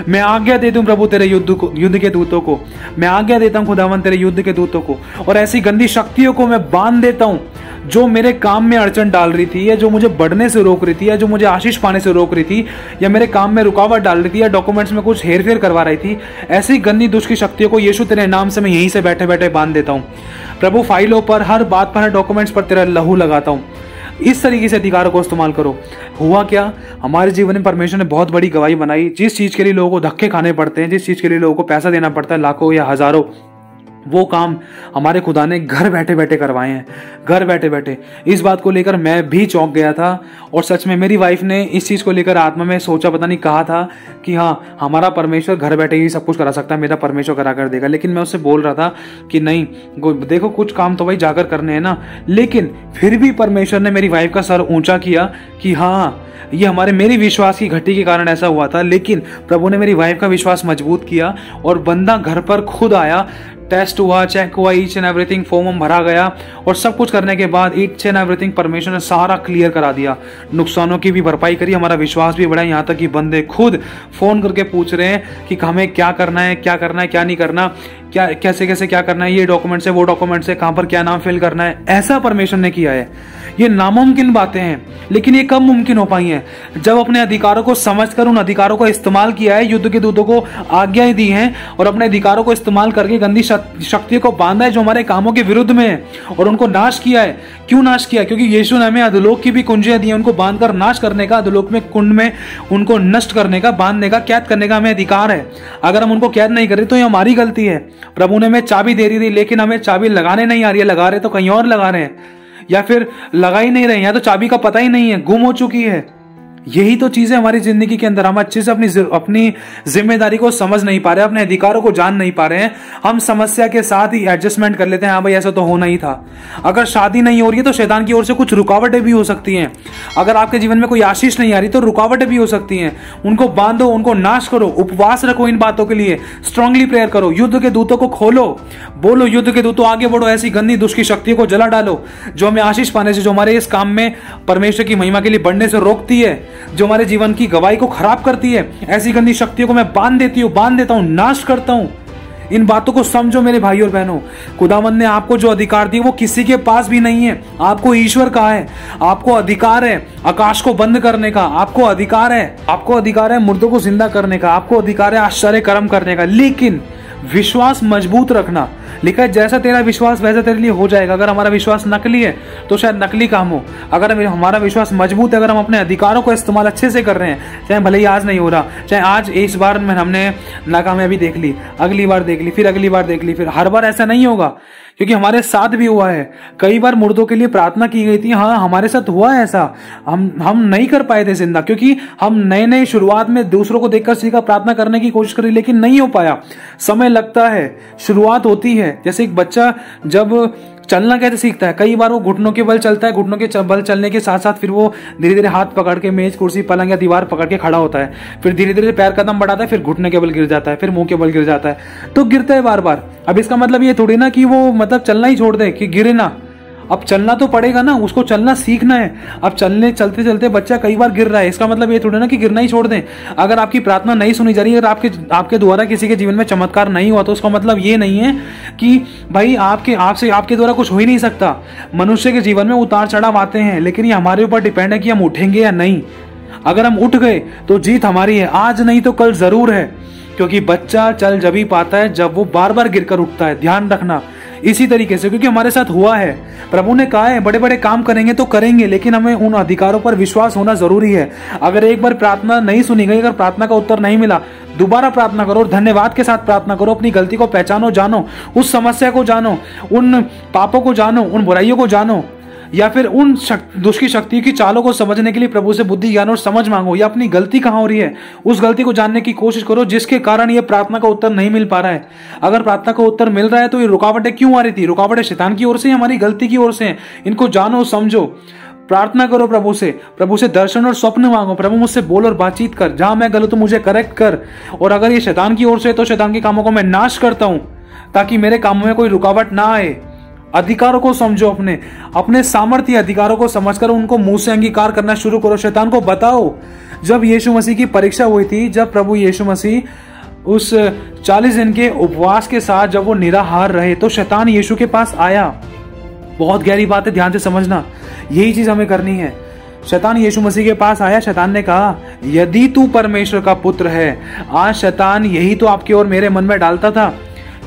मैं आज्ञा देता हूं प्रभु तेरे युद्ध के दूतों को, मैं आज्ञा देता हूं खुदावन तेरे युद्ध के दूतों को, और ऐसी गंदी शक्तियों को मैं बांध देता हूं जो मेरे काम में अड़चन डाल रही थी, या जो मुझे बढ़ने से रोक रही थी, या जो मुझे आशीष पाने से रोक रही थी, या मेरे काम में रुकावट डाल रही थी, या डॉक्यूमेंट्स में कुछ हेरफेर करवा रही थी। ऐसी गंदी दुष्ट की शक्तियों को यीशु तेरे नाम से मैं यहीं से बैठे बैठे बांध देता हूं प्रभु। फाइलों पर, हर बात पर, हर डॉक्यूमेंट्स पर तेरा लहू लगाता हूं। इस तरीके से अधिकारों को इस्तेमाल करो। हुआ क्या, हमारे जीवन में परमेश्वर ने बहुत बड़ी गवाही बनाई। जिस चीज के लिए लोगों को धक्के खाने पड़ते हैं, जिस चीज के लिए लोगों को पैसा देना पड़ता है, लाखों या हजारों, वो काम हमारे खुदा ने घर बैठे बैठे करवाए हैं, घर बैठे बैठे। इस बात को लेकर मैं भी चौंक गया था, और सच में मेरी वाइफ ने इस चीज को लेकर आत्मा में सोचा, पता नहीं कहा था कि हाँ हमारा परमेश्वर घर बैठे ही सब कुछ करा सकता है, मेरा परमेश्वर करा कर देगा। लेकिन मैं उससे बोल रहा था कि नहीं, देखो कुछ काम तो भाई जाकर करने हैं ना। लेकिन फिर भी परमेश्वर ने मेरी वाइफ का सर ऊंचा किया कि हाँ ये मेरी विश्वास की घटी के कारण ऐसा हुआ था, लेकिन प्रभु ने मेरी वाइफ का विश्वास मजबूत किया और बंदा घर पर खुद आया, टेस्ट हुआ, चेक हुआ, ईच एंड एवरीथिंग, फॉर्म भरा गया, और सब कुछ करने के बाद ईच एंड एवरीथिंग परमेश्वर ने सारा क्लियर करा दिया। नुकसानों की भी भरपाई करी, हमारा विश्वास भी बढ़ा। यहाँ तक कि बंदे खुद फोन करके पूछ रहे हैं कि हमें क्या करना है, क्या करना है, क्या नहीं करना, क्या कैसे कैसे क्या करना है, ये डॉक्यूमेंट से वो डॉक्यूमेंट से, कहां पर क्या नाम फिल करना है, ऐसा परमेश्वर ने किया है। ये नामुमकिन बातें हैं, लेकिन ये कब मुमकिन हो पाई हैं? जब अपने अधिकारों को समझकर उन अधिकारों को इस्तेमाल किया है, युद्ध के दूतों को आज्ञाएं दी हैं और अपने अधिकारों को इस्तेमाल करके गंदी शक्तियों को बांधा है जो हमारे कामों के विरुद्ध में है, और उनको नाश किया है। क्यों नाश किया? क्योंकि यीशु ने हमें अधोलोक की भी कुंजियां दी हैं, उनको बांधकर नाश करने का, अधोलोक में कुंड में उनको नष्ट करने का, बांधने का, कैद करने का हमें अधिकार है। अगर हम उनको कैद नहीं करें तो ये हमारी गलती है। प्रभु ने हमें चाबी दे रही थी, लेकिन हमें चाबी लगाने नहीं आ रही है, लगा रहे तो कहीं और लगा रहे हैं, या फिर लगा ही नहीं रहे हैं, या तो चाबी का पता ही नहीं है, गुम हो चुकी है। यही तो चीजें हमारी जिंदगी के अंदर, हम अच्छे से अपनी जिम्मेदारी को समझ नहीं पा रहे, अपने अधिकारों को जान नहीं पा रहे हैं। हम समस्या के साथ ही एडजस्टमेंट कर लेते हैं, हाँ भाई ऐसा तो होना ही था। अगर शादी नहीं हो रही है तो शैतान की ओर से कुछ रुकावटें भी हो सकती हैं। अगर आपके जीवन में कोई आशीष नहीं आ रही तो रुकावटें भी हो सकती हैं। उनको बांधो, उनको नाश करो, उपवास रखो इन बातों के लिए, स्ट्रांगली प्रेयर करो, युद्ध के दूतों को खोलो, बोलो युद्ध के दूतों आगे बढ़ो, ऐसी गंदी दुष्ट की शक्तियों को जला डालो जो हमें आशीष पाने से, जो हमारे इस काम में परमेश्वर की महिमा के लिए बढ़ने से रोकती है, जो हमारे जीवन की गवाही को खराब करती है। ऐसी गंदी शक्तियों को मैं बांध देता हूं, नाश करता हूं। इन बातों को समझो मेरे भाई और बहनों। खुदावंद ने आपको जो अधिकार दिए वो किसी के पास भी नहीं है, आपको ईश्वर का है। आपको अधिकार है आकाश को बंद करने का, आपको अधिकार है मुर्दों को जिंदा करने का, आपको अधिकार है आश्चर्य कर्म करने का, लेकिन विश्वास मजबूत रखना। लिखा है जैसा तेरा विश्वास वैसा तेरे लिए हो जाएगा। अगर हमारा विश्वास नकली है तो शायद नकली काम हो, अगर हमारा विश्वास मजबूत है, अगर हम अपने अधिकारों को इस्तेमाल अच्छे से कर रहे हैं, चाहे भले ही आज नहीं हो रहा, चाहे आज इस बार में हमने नाकामयाबी देख ली, अगली बार देख ली, फिर अगली बार देख ली, फिर हर बार ऐसा नहीं होगा, क्योंकि हमारे साथ भी हुआ है। कई बार मुर्दों के लिए प्रार्थना की गई थी, हाँ हमारे साथ हुआ है ऐसा। हम नहीं कर पाए थे जिंदा, क्योंकि हम नए शुरुआत में दूसरों को देखकर सीखा, प्रार्थना करने की कोशिश करी, लेकिन नहीं हो पाया। समय लगता है, शुरुआत होती है। जैसे एक बच्चा जब चलना कैसे सीखता है, कई बार वो घुटनों के बल चलता है, घुटनों के बल चलने के साथ साथ फिर वो धीरे धीरे हाथ पकड़ के मेज कुर्सी पलंग या दीवार पकड़ के खड़ा होता है, फिर धीरे धीरे पैर कदम बढ़ाता है, फिर घुटने के बल गिर जाता है, फिर मुंह के बल गिर जाता है, तो गिरता है बार बार। अब इसका मतलब ये थोड़ी ना कि वो मतलब चलना ही छोड़ दे, कि गिरे ना। अब चलना तो पड़ेगा ना, उसको चलना सीखना है। अब चलते चलते बच्चा कई बार गिर रहा है, इसका मतलब ये थोड़ी ना कि गिरना ही छोड़ दें। अगर आपकी प्रार्थना नहीं सुनी जा रही है, अगर आपके द्वारा किसी के जीवन में चमत्कार नहीं हुआ, तो उसका मतलब ये नहीं है कि भाई आपके द्वारा कुछ हो ही नहीं सकता। मनुष्य के जीवन में उतार चढ़ाव आते हैं, लेकिन ये हमारे ऊपर डिपेंड है कि हम उठेंगे या नहीं। अगर हम उठ गए तो जीत हमारी है, आज नहीं तो कल जरूर है, क्योंकि बच्चा चल जब ही पाता है जब वो बार बार गिरकर उठता है। ध्यान रखना इसी तरीके से, क्योंकि हमारे साथ हुआ है। प्रभु ने कहा है बड़े बड़े काम करेंगे तो करेंगे, लेकिन हमें उन अधिकारों पर विश्वास होना जरूरी है। अगर एक बार प्रार्थना नहीं सुनी गई, अगर प्रार्थना का उत्तर नहीं मिला, दोबारा प्रार्थना करो और धन्यवाद के साथ प्रार्थना करो। अपनी गलती को पहचानो, जानो, उस समस्या को जानो, उन पापों को जानो, उन बुराइयों को जानो, या फिर उन दुष्ट की शक्ति की चालों को समझने के लिए प्रभु से बुद्धि ज्ञान और समझ मांगो, या अपनी गलती कहां हो रही है उस गलती को जानने की कोशिश करो जिसके कारण ये प्रार्थना का उत्तर नहीं मिल पा रहा है। अगर प्रार्थना का उत्तर मिल रहा है तो ये रुकावटें क्यों आ रही थी? रुकावटें शैतान की ओर से, हमारी गलती की ओर से। इनको जानो, समझो, प्रार्थना करो प्रभु से दर्शन और स्वप्न मांगो। प्रभु मुझसे बोल और बातचीत कर, जहां मैं गलत हूं मुझे करेक्ट कर, और अगर ये शैतान की ओर से तो शैतान के कामों को मैं नाश करता हूं, ताकि मेरे कामों में कोई रुकावट ना आए। अधिकारों को समझो, अपने सामर्थ्य अधिकारों को समझकर उनको मुंह से अंगीकार करना शुरू करो। शैतान को बताओ, जब यीशु मसीह की परीक्षा हुई थी, जब प्रभु यीशु मसीह उस 40 दिन के उपवास के साथ जब वो निराहार रहे, तो शैतान यीशु के पास आया। बहुत गहरी बात है, ध्यान से समझना, यही चीज हमें करनी है। शैतान यीशु मसीह के पास आया, शैतान ने कहा यदि तू परमेश्वर का पुत्र है। आज शैतान यही तो आपके और मेरे मन में डालता था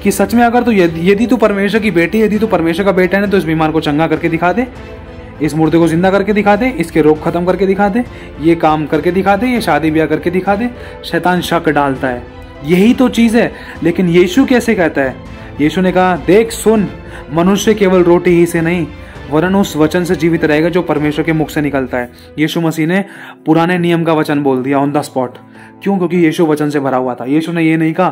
कि सच में अगर तू यदि तू परमेश्वर की बेटी, यदि तू परमेश्वर का बेटा है, तो इस बीमार को चंगा करके दिखा दे, इस मुर्दे को जिंदा करके दिखा दे, इसके रोग खत्म करके दिखा दे, ये काम करके दिखा दे, ये शादी ब्याह करके दिखा दे। शैतान शक डालता है, यही तो चीज है। लेकिन यीशु कैसे कहता है? यीशु ने कहा देख सुन, मनुष्य केवल रोटी ही से नहीं वरन उस वचन से जीवित रहेगा जो परमेश्वर के मुख से निकलता है। यीशु मसीह ने पुराने नियम का वचन बोल दिया ऑन द स्पॉट। क्यों? क्योंकि यीशु वचन से भरा हुआ था। यीशु ने ये नहीं कहा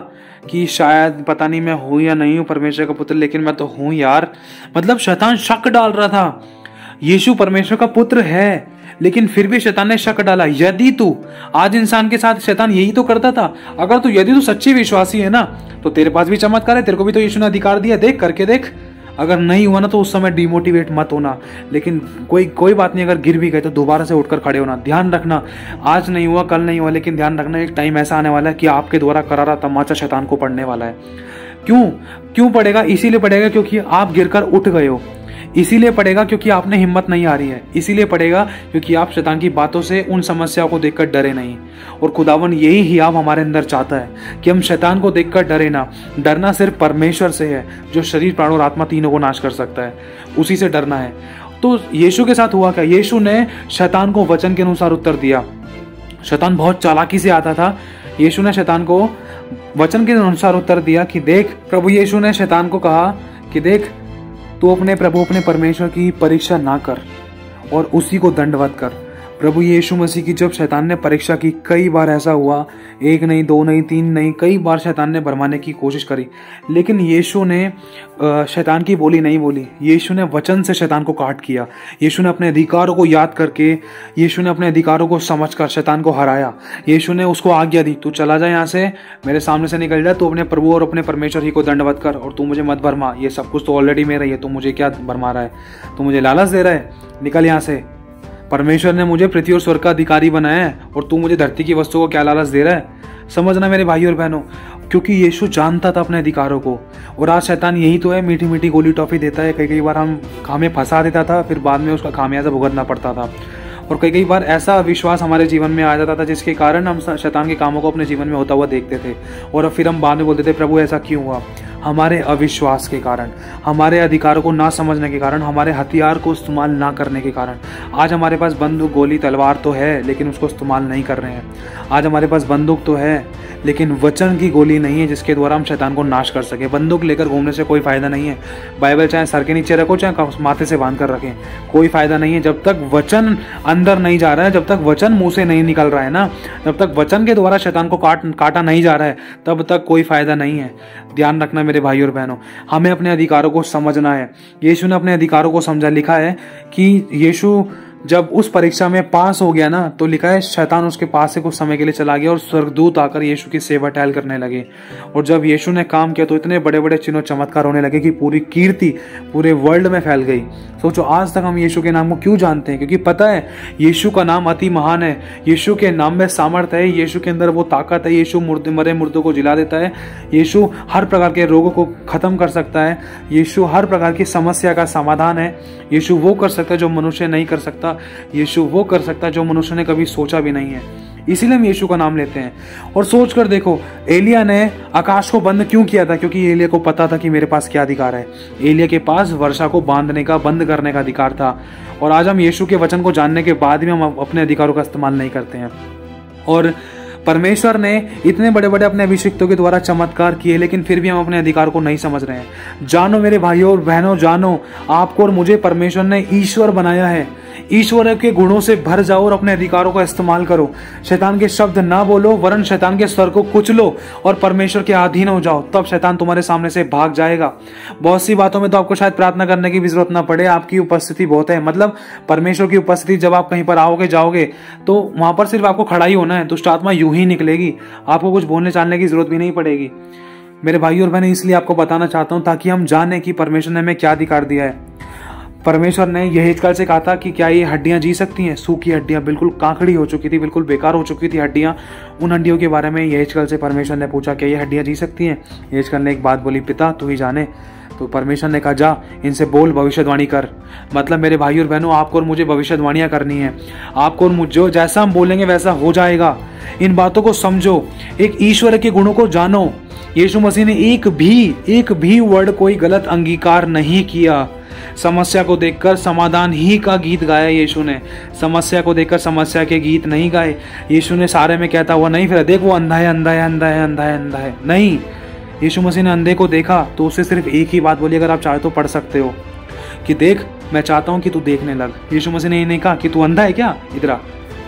कि शायद पता नहीं मैं हूं या नहीं हूं परमेश्वर का पुत्र, लेकिन मैं तो हूं यार। मतलब शैतान शक डाल रहा था। यीशु परमेश्वर का पुत्र है, लेकिन फिर भी शैतान ने शक डाला। यदि तू, आज इंसान के साथ शैतान यही तो करता था। अगर तू यदि तू सच्ची विश्वासी है ना, तो तेरे पास भी चमत्कार है, तेरे को भी तो यीशु ने अधिकार दिया, देख करके देख। अगर नहीं हुआ ना तो उस समय डिमोटिवेट मत होना, लेकिन कोई बात नहीं, अगर गिर भी गए तो दोबारा से उठकर खड़े होना। ध्यान रखना, आज नहीं हुआ कल नहीं हुआ, लेकिन ध्यान रखना एक टाइम ऐसा आने वाला है कि आपके द्वारा करारा तमाचा शैतान को पड़ने वाला है। क्यों क्यों पड़ेगा? इसीलिए पड़ेगा क्योंकि आप गिरकर उठ गए हो। इसीलिए पड़ेगा क्योंकि आपने हिम्मत नहीं आ रही है। इसीलिए पड़ेगा क्योंकि आप शैतान की बातों से, उन समस्याओं को देखकर डरे नहीं। और खुदावन यही ही आप हमारे अंदर चाहता है कि हम शैतान को देखकर डरे ना। डरना सिर्फ परमेश्वर से है, जो शरीर, प्राण और आत्मा तीनों को नाश कर सकता है, उसी से डरना है। तो यीशु के साथ हुआ क्या? यीशु ने शैतान को वचन के अनुसार उत्तर दिया। शैतान बहुत चालाकी से आता था। यीशु ने शैतान को वचन के अनुसार उत्तर दिया कि देख, प्रभु यीशु ने शैतान को कहा कि देख, तू अपने प्रभु, अपने परमेश्वर की परीक्षा ना कर और उसी को दंडवत कर। प्रभु यीशु मसीह की जब शैतान ने परीक्षा की, कई बार ऐसा हुआ, एक नहीं, दो नहीं, तीन नहीं, कई बार शैतान ने भरमाने की कोशिश करी, लेकिन यीशु ने शैतान की बोली नहीं बोली। यीशु ने वचन से शैतान को काट किया। यीशु ने अपने अधिकारों को याद करके, यीशु ने अपने अधिकारों को समझकर शैतान को हराया। यीशु ने उसको आज्ञा दी, तू चला जा यहाँ से, मेरे सामने से निकल जा, तू अपने प्रभु और अपने परमेश्वर ही को दंडवत कर और तू मुझे मत भरमा। ये सब कुछ तो ऑलरेडी मेरा ही है, तू मुझे क्या भरमा रहा है? तू मुझे लालच दे रहा है? निकल यहाँ से। परमेश्वर ने मुझे पृथ्वी और स्वर्ग का अधिकारी बनाया है और तू मुझे धरती की वस्तुओं को क्या लालच दे रहा है? समझना मेरे भाई और बहनों, क्योंकि यीशु जानता था अपने अधिकारों को। और आज शैतान यही तो है, मीठी मीठी गोली टॉफी देता है। कई बार हमें फंसा देता था, फिर बाद में उसका खामियाजा भुगतना पड़ता था। और कई बार ऐसा विश्वास हमारे जीवन में आ जाता था जिसके कारण हम शैतान के कामों को अपने जीवन में होता हुआ देखते थे। और फिर हम बाद में बोलते थे, प्रभु ऐसा क्यों हुआ? हमारे अविश्वास के कारण, हमारे अधिकारों को ना समझने के कारण, हमारे हथियार को इस्तेमाल ना करने के कारण। आज हमारे पास बंदूक, गोली, तलवार तो है, लेकिन उसको इस्तेमाल नहीं कर रहे हैं। आज हमारे पास बंदूक तो है, लेकिन वचन की गोली नहीं है जिसके द्वारा हम शैतान को नाश कर सके। बंदूक लेकर घूमने से कोई फायदा नहीं है। बाइबल चाहे सर के नीचे रखो, चाहे माथे से बांध कर रखें, कोई फायदा नहीं है। जब तक वचन अंदर नहीं जा रहा है, जब तक वचन मुंह से नहीं निकल रहा है ना, जब तक वचन के द्वारा शैतान को काटा नहीं जा रहा है, तब तक कोई फायदा नहीं है। ध्यान रखना मेरे भाई और बहनों, हमें अपने अधिकारों को समझना है। यीशु ने अपने अधिकारों को समझा। लिखा है कि यीशु जब उस परीक्षा में पास हो गया ना, तो लिखा है शैतान उसके पास से कुछ समय के लिए चला गया और स्वर्गदूत आकर यीशु की सेवा टहल करने लगे। और जब यीशु ने काम किया तो इतने बड़े बड़े चिन्ह चमत्कार होने लगे कि पूरी कीर्ति पूरे वर्ल्ड में फैल गई। सोचो, आज तक हम यीशु के नाम को क्यों जानते हैं? क्योंकि पता है यीशु का नाम अति महान है। यीशु के नाम में सामर्थ्य है, यीशु के अंदर वो ताकत है। यीशु मरे मुर्दों को जिला देता है। यीशु हर प्रकार के रोगों को खत्म कर सकता है। यीशु हर प्रकार की समस्या का समाधान है। यीशु वो कर सकता है जो मनुष्य नहीं कर सकता। यीशु वो कर सकता है जो मनुष्य ने कभी सोचा भी नहीं है। इसीलिए हम यीशु का नाम लेते हैं। और सोच कर देखो, एलिया ने आकाश को बंद क्यों किया था? क्योंकि एलिया को पता था कि मेरे पास क्या अधिकार है। एलिया के पास वर्षा को बांधने का, बंद करने का अधिकार था। और आज हम यीशु के वचन को जानने के बाद भी हम अपने अधिकारों का इस्तेमाल नहीं करते हैं। और परमेश्वर ने इतने बड़े बड़े अपने अभिषिक्तों के द्वारा चमत्कार किए, लेकिन फिर भी हम अपने अधिकार को नहीं समझ रहे हैं। जानो मेरे भाइयों और बहनों, जानो, आपको और मुझे परमेश्वर ने ईश्वर बनाया है। ईश्वर के गुणों से भर जाओ और अपने अधिकारों का इस्तेमाल करो। शैतान के शब्द ना बोलो, वरन शैतान के स्वर को कुचलो और परमेश्वर के अधीन हो जाओ। तब शैतान तुम्हारे सामने से भाग जाएगा। बहुत सी बातों में तो आपको शायद प्रार्थना करने की भी जरूरत ना पड़े, आपकी उपस्थिति बहुत है। मतलब परमेश्वर की उपस्थिति, जब आप कहीं पर आओगे, जाओगे, तो वहां पर सिर्फ आपको खड़ा ही होना है। दुष्ट आत्मा यूं ही निकलेगी, आपको कुछ बोलने चालने की जरूरत भी नहीं पड़ेगी। मेरे भाई और बहन, इसलिए आपको बताना चाहता हूं ताकि हम जाने कि परमेश्वर ने हमें क्या अधिकार दिया है। परमेश्वर ने यहेजकेल से कहा था कि क्या ये हड्डियां जी सकती हैं? सूखी हड्डियां, बिल्कुल काकड़ी हो चुकी थी, बिल्कुल बेकार हो चुकी थी हड्डियां। उन हड्डियों के बारे में यहेजकेल से परमेश्वर ने पूछा, क्या ये हड्डियां जी सकती हैं? यहेजकेल ने एक बात बोली, पिता तू ही जाने। तो परमेश्वर ने कहा, जा इनसे बोल, भविष्यवाणी कर। मतलब मेरे भाई और बहनों, आपको और मुझे भविष्यवाणियां करनी है। आपको और मुझे, जैसा हम बोलेंगे वैसा हो जाएगा। इन बातों को समझो, एक ईश्वर के गुणों को जानो। यीशु मसीह ने एक भी वर्ड कोई गलत अंगीकार नहीं किया। समस्या को देखकर समाधान ही का गीत गाया यीशु ने। समस्या को देखकर समस्या के गीत नहीं गाए। यीशु ने सारे में कहता हुआ नहीं फिर, देख वो अंधा है, अंधा है, अंधा है, अंधा है, अंधा है। नहीं, यीशु मसीह ने अंधे को देखा तो उसे सिर्फ एक ही बात बोली, अगर आप चाहे तो पढ़ सकते हो, कि देख मैं चाहता हूं कि तू देखने लग। यीशु मसीह ने ये नहीं कहा कि तू अंधा है क्या, इधर आ।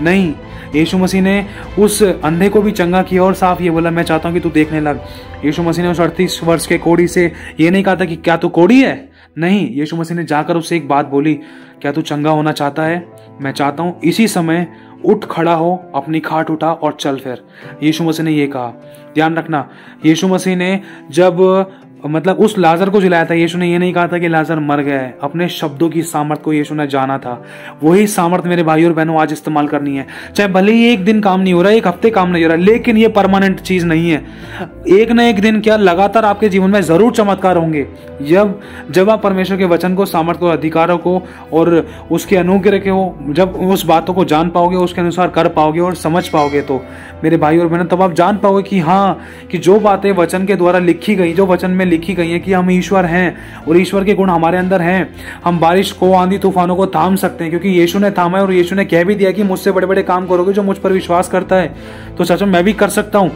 नहीं, यीशु मसीह ने उस अंधे को भी चंगा किया और साफ ये बोला, मैं चाहता हूं कि तू देखने लग। यीशु मसीह ने उस 38 वर्ष के कोढ़ी से ये नहीं कहा था कि क्या तू कोढ़ी है। नहीं, यीशु मसीह ने जाकर उससे एक बात बोली, क्या तू चंगा होना चाहता है? मैं चाहता हूं। इसी समय उठ खड़ा हो, अपनी खाट उठा और चल फिर। यीशु मसीह ने ये कहा। ध्यान रखना, यीशु मसीह ने जब मतलब उस लाजर को जिलाया था। यीशु ने ये नहीं कहा था कि लाजर मर गया है। अपने शब्दों की सामर्थ को यीशु ने जाना था। वही सामर्थ मेरे भाई और बहनों आज इस्तेमाल करनी है। चाहे भले ही एक दिन काम नहीं हो रहा, एक हफ्ते काम नहीं हो रहा, लेकिन ये परमानेंट चीज नहीं है। एक ना एक दिन क्या लगातार आपके जीवन में जरूर चमत्कार होंगे। जब आप परमेश्वर के वचन को, सामर्थ को, अधिकारों को और उसके अनुग्रह के हो, जब उस बातों को जान पाओगे, उसके अनुसार कर पाओगे और समझ पाओगे, तो मेरे भाई और बहनों तब आप जान पाओगे कि हाँ, कि जो बातें वचन के द्वारा लिखी गई, जो वचन में लिखी गई है कि हम ईश्वर हैं और ईश्वर के गुण हमारे अंदर हैं। हम बारिश को, आंधी तूफानों को थाम सकते हैं क्योंकि यीशु ने थामा है और यीशु ने कह भी दिया कि मुझसे बड़े बड़े काम करोगे जो मुझ पर विश्वास करता है। तो सच में मैं भी कर सकता हूँ।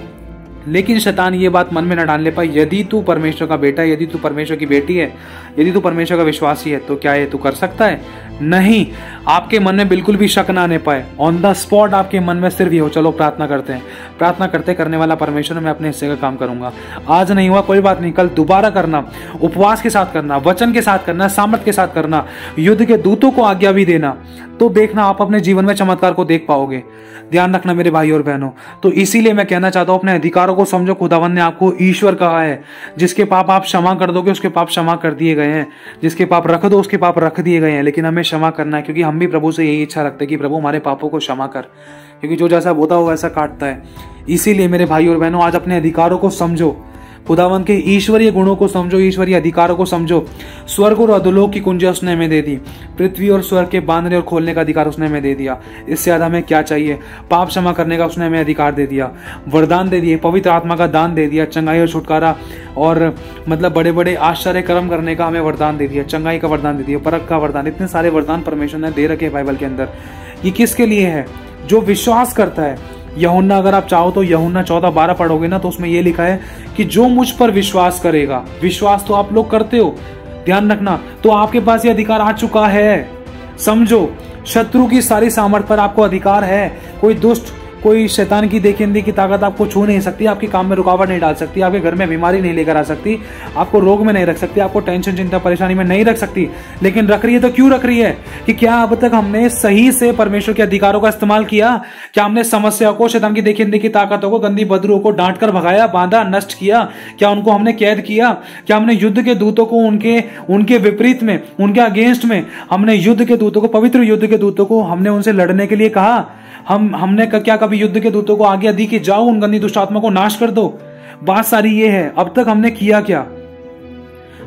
लेकिन शैतान ये बात मन में न डाल ले पाए, यदि तू परमेश्वर का बेटा है, यदि तू परमेश्वर की बेटी है, यदि तू परमेश्वर का विश्वासी है, तो क्या ये तू कर सकता है? नहीं। आपके मन में बिल्कुल भी शक ना आने पाए। ऑन द स्पॉट आपके मन में सिर्फ ये हो, चलो प्रार्थना करते हैं। प्रार्थना करते करने वाला परमेश्वर, मैं अपने हिस्से का काम करूंगा। आज नहीं हुआ कोई बात नहीं, कल दोबारा करना, उपवास के साथ करना, वचन के साथ करना, सामर्थ के साथ करना, युद्ध के दूतों को आज्ञा भी देना, तो देखना आप अपने जीवन में चमत्कार को देख पाओगे। ध्यान रखना मेरे भाई और बहनों। तो इसीलिए मैं कहना चाहता हूं, अपने अधिकारों को समझो। खुदावन ने आपको ईश्वर कहा है। जिसके पाप आप क्षमा कर दोगे उसके पाप क्षमा कर दिए गए हैं। जिसके पाप रख दो उसके पाप रख दिए गए हैं। लेकिन हमें क्षमा करना है, क्योंकि हम भी प्रभु से यही इच्छा रखते हैं कि प्रभु हमारे पापों को क्षमा कर, क्योंकि जो जैसा बोता हो वैसा काटता है। इसीलिए मेरे भाई और बहनों, आज अपने अधिकारों को समझो। खुदावन के ईश्वरीय गुणों को समझो, ईश्वरीय अधिकारों को समझो। स्वर्ग और अधोलोक की कुंजियां उसने हमें दे दी। पृथ्वी और स्वर्ग के बांधने और खोलने का अधिकार उसने हमें दे दिया। इससे ज्यादा हमें क्या चाहिए? पाप क्षमा करने का उसने हमें अधिकार दे दिया, वरदान दे दिए, पवित्र आत्मा का दान दे दिया, चंगाई और छुटकारा और मतलब बड़े बड़े आश्चर्य कर्म करने का हमें वरदान दे दिया, चंगाई का वरदान दे दिया, परख का वरदान। इतने सारे वरदान परमेश्वर ने दे रखे हैं बाइबल के अंदर। ये किसके लिए है? जो विश्वास करता है। यूहन्ना, अगर आप चाहो तो यूहन्ना 14:12 पढ़ोगे ना, तो उसमें ये लिखा है कि जो मुझ पर विश्वास करेगा। विश्वास तो आप लोग करते हो, ध्यान रखना। तो आपके पास ये अधिकार आ चुका है। समझो, शत्रु की सारी सामर्थ पर आपको अधिकार है। कोई दुष्ट, कोई शैतान की देखी अंधी की ताकत आपको छू नहीं सकती, आपके काम में रुकावट नहीं डाल सकती, आपके घर में बीमारी नहीं लेकर आ सकती, आपको रोग में नहीं रख सकती, आपको टेंशन, चिंता, परेशानी में नहीं रख सकती। लेकिन रख रही है तो क्यों रख रही है? कि क्या अब तक हमने सही से परमेश्वर के अधिकारों का इस्तेमाल किया? क्या हमने समस्या को, शैतान की देखी अंधी की ताकतों को, गंदी बदरूह को डांट कर भगाया, बांधा, नष्ट किया? क्या उनको हमने कैद किया? क्या हमने युद्ध के दूतों को उनके विपरीत में, उनके अगेंस्ट में हमने युद्ध के दूतों को, पवित्र युद्ध के दूतों को हमने उनसे लड़ने के लिए कहा? हमने क्या कभी युद्ध के दूतों को आज्ञा दी कि जाओ उन गंदी दुष्ट आत्मा को नाश कर दो? बात सारी ये है, अब तक हमने किया क्या?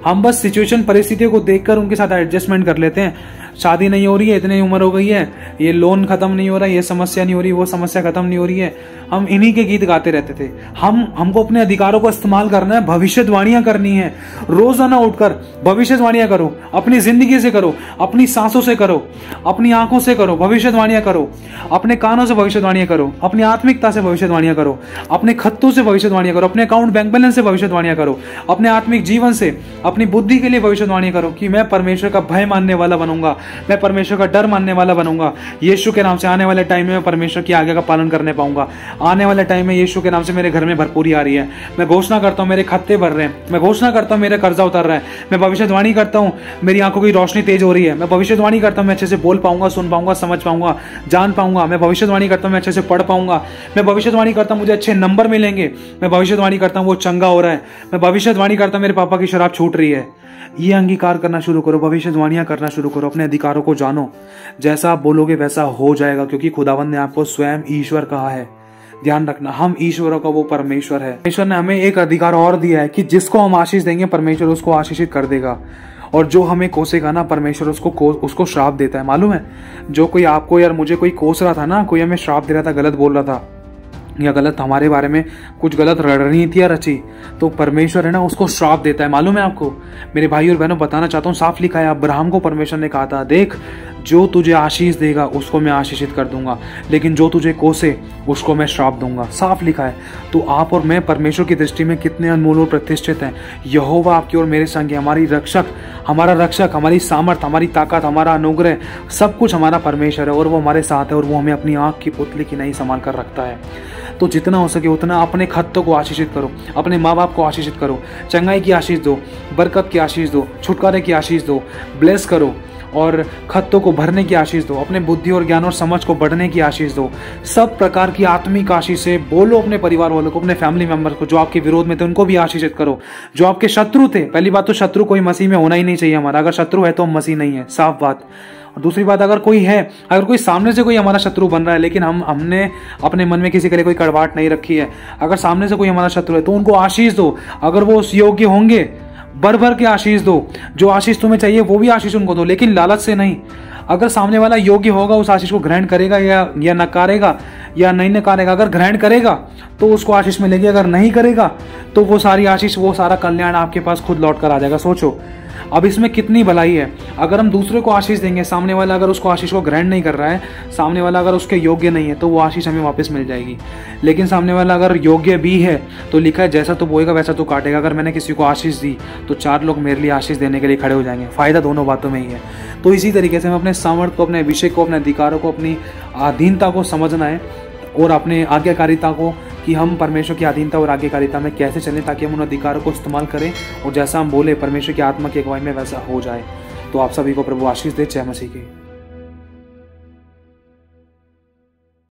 हम बस सिचुएशन, परिस्थितियों को देखकर उनके साथ एडजस्टमेंट कर लेते हैं। शादी नहीं हो रही है, इतनी उम्र हो गई है, ये लोन खत्म नहीं हो रहा है, ये समस्या नहीं हो रही, वो समस्या खत्म नहीं हो रही है। हम इन्हीं के गीत गाते रहते थे। हमको अपने अधिकारों को इस्तेमाल करना है, भविष्यवाणियां करनी है। रोजाना उठकर भविष्यवाणियां करो, अपनी जिंदगी से करो, अपनी सांसों से करो, अपनी आंखों से करो, भविष्यवाणियां करो, अपने कानों से भविष्यवाणियां करो, अपनी आत्मिकता से भविष्यवाणियां करो, अपने खत्तों से भविष्यवाणियां करो, अपने अकाउंट बैंक बैलेंस से भविष्यवाणियां करो, अपने आत्मिक जीवन से, अपनी बुद्धि के लिए भविष्यवाणियां करो कि मैं परमेश्वर का भय मानने वाला बनूंगा, मैं परमेश्वर का डर मानने वाला बनूंगा। यीशु के नाम से आने वाले टाइम में मैं परमेश्वर की आज्ञा का पालन करने पाऊंगा। आने वाले टाइम में यीशु के नाम से मेरे घर में भरपूरी आ रही है। मैं घोषणा करता हूं मेरे खत्ते भर रहे हैं। मैं घोषणा करता हूं मेरा कर्जा उतर रहा है। मैं भविष्यवाणी करता हूं मेरी आंखों की रोशनी तेज हो रही है। मैं भविष्यवाणी करता हूं मैं अच्छे से बोल पाऊंगा, सुन पाऊंगा, समझ पाऊंगा, जान पाऊंगा। मैं भविष्यवाणी करता हूं मैं अच्छे से पढ़ पाऊंगा। मैं भविष्यवाणी करता हूं मुझे अच्छे नंबर मिलेंगे। मैं भविष्यवाणी करता हूं वो चंगा हो रहा है। मैं भविष्यवाणी करता हूं मेरे पापा की शराब छूट रही है। ये अंगीकार करना शुरू करो, भविष्यवाणियां करना शुरू करो, अपने अधिकारों को जानो। जैसा आप बोलोगे वैसा हो जाएगा, क्योंकि खुदावंद ने आपको स्वयं ईश्वर कहा है। ध्यान रखना, हम ईश्वरों का वो परमेश्वर है। परमेश्वर ने हमें एक अधिकार और दिया है कि जिसको हम आशीष देंगे परमेश्वर उसको आशीषित कर देगा, और जो हमें कोसेगा ना परमेश्वर उसको श्राप देता है। मालूम है, जो कोई आपको यार मुझे कोई कोस रहा था ना, कोई हमें श्राप दे रहा था, गलत बोल रहा था या गलत हमारे बारे में कुछ गलत रणनीतियां रची, तो परमेश्वर है ना उसको श्राप देता है। मालूम है आपको? मेरे भाई और बहनों बताना चाहता हूँ, साफ लिखा है। अब्राहम को परमेश्वर ने कहा था, देख जो तुझे आशीष देगा उसको मैं आशीषित कर दूंगा, लेकिन जो तुझे कोसे उसको मैं श्राप दूंगा। साफ लिखा है। तो आप और मैं परमेश्वर की दृष्टि में कितने अनमोल और प्रतिष्ठित हैं। यहोवा आपकी और मेरे संग है, हमारी रक्षक, हमारी सामर्थ, हमारी ताकत, हमारा अनुग्रह, सब कुछ हमारा परमेश्वर है, और वो हमारे साथ है, और वो हमें अपनी आंख की पुतली की नहीं संभाल कर रखता है। तो जितना हो सके उतना अपने खत्तों को आशीषित करो, अपने माँ बाप को आशीषित करो, चंगाई की आशीष दो, बरकत की आशीष दो, छुटकारे की आशीष दो, ब्लेस करो और खत्तों को भरने की आशीष दो, अपने बुद्धि और ज्ञान और समझ को बढ़ने की आशीष दो। सब प्रकार की आत्मिक आशीष से बोलो अपने परिवार वालों को, अपने फैमिली मेंबर को जो आपके विरोध में थे उनको भी आशीषित करो। जो आपके शत्रु थे, पहली बात तो शत्रु कोई मसीह में होना ही नहीं चाहिए हमारा, अगर शत्रु है तो हम मसीह नहीं है, साफ बात। और दूसरी बात, अगर कोई है, अगर कोई सामने से कोई हमारा शत्रु बन रहा है लेकिन हमने अपने मन में किसी के लिए कोई कड़वाहट नहीं रखी है, अगर सामने से कोई हमारा शत्रु है तो उनको आशीष दो। अगर वो उस योग्य होंगे भर भर के आशीष दो, जो आशीष तुम्हें चाहिए वो भी आशीष उनको दो, लेकिन लालच से नहीं। अगर सामने वाला योग्य होगा उस आशीष को ग्रहण करेगा या नकारेगा या नहीं नकारेगा। अगर ग्रहण करेगा तो उसको आशीष मिलेगी, अगर नहीं करेगा तो वो सारी आशीष, वो सारा कल्याण आपके पास खुद लौट कर आ जाएगा। सोचो अब इसमें कितनी भलाई है। अगर हम दूसरे को आशीष देंगे, सामने वाला अगर उसको आशीष को ग्रहण नहीं कर रहा है, सामने वाला अगर उसके योग्य नहीं है, तो वो आशीष हमें वापस मिल जाएगी। लेकिन सामने वाला अगर योग्य भी है तो लिखा है जैसा तो बोएगा वैसा तो काटेगा। अगर मैंने किसी को आशीष दी तो 4 लोग मेरे लिए आशीष देने के लिए खड़े हो जाएंगे। फायदा दोनों बातों में ही है। तो इसी तरीके से हमें अपने सामर्थ्य को, अपने अभिषेक को, अपने अधिकारों को, अपनी अधीनता को समझना है और अपने आज्ञाकारिता को, कि हम परमेश्वर की अधीनता और आज्ञाकारिता में कैसे चलें ताकि हम उन अधिकारों को इस्तेमाल करें और जैसा हम बोले परमेश्वर की आत्मा की अगुवाई में वैसा हो जाए। तो आप सभी को प्रभु आशीष दे। जय मसीह की।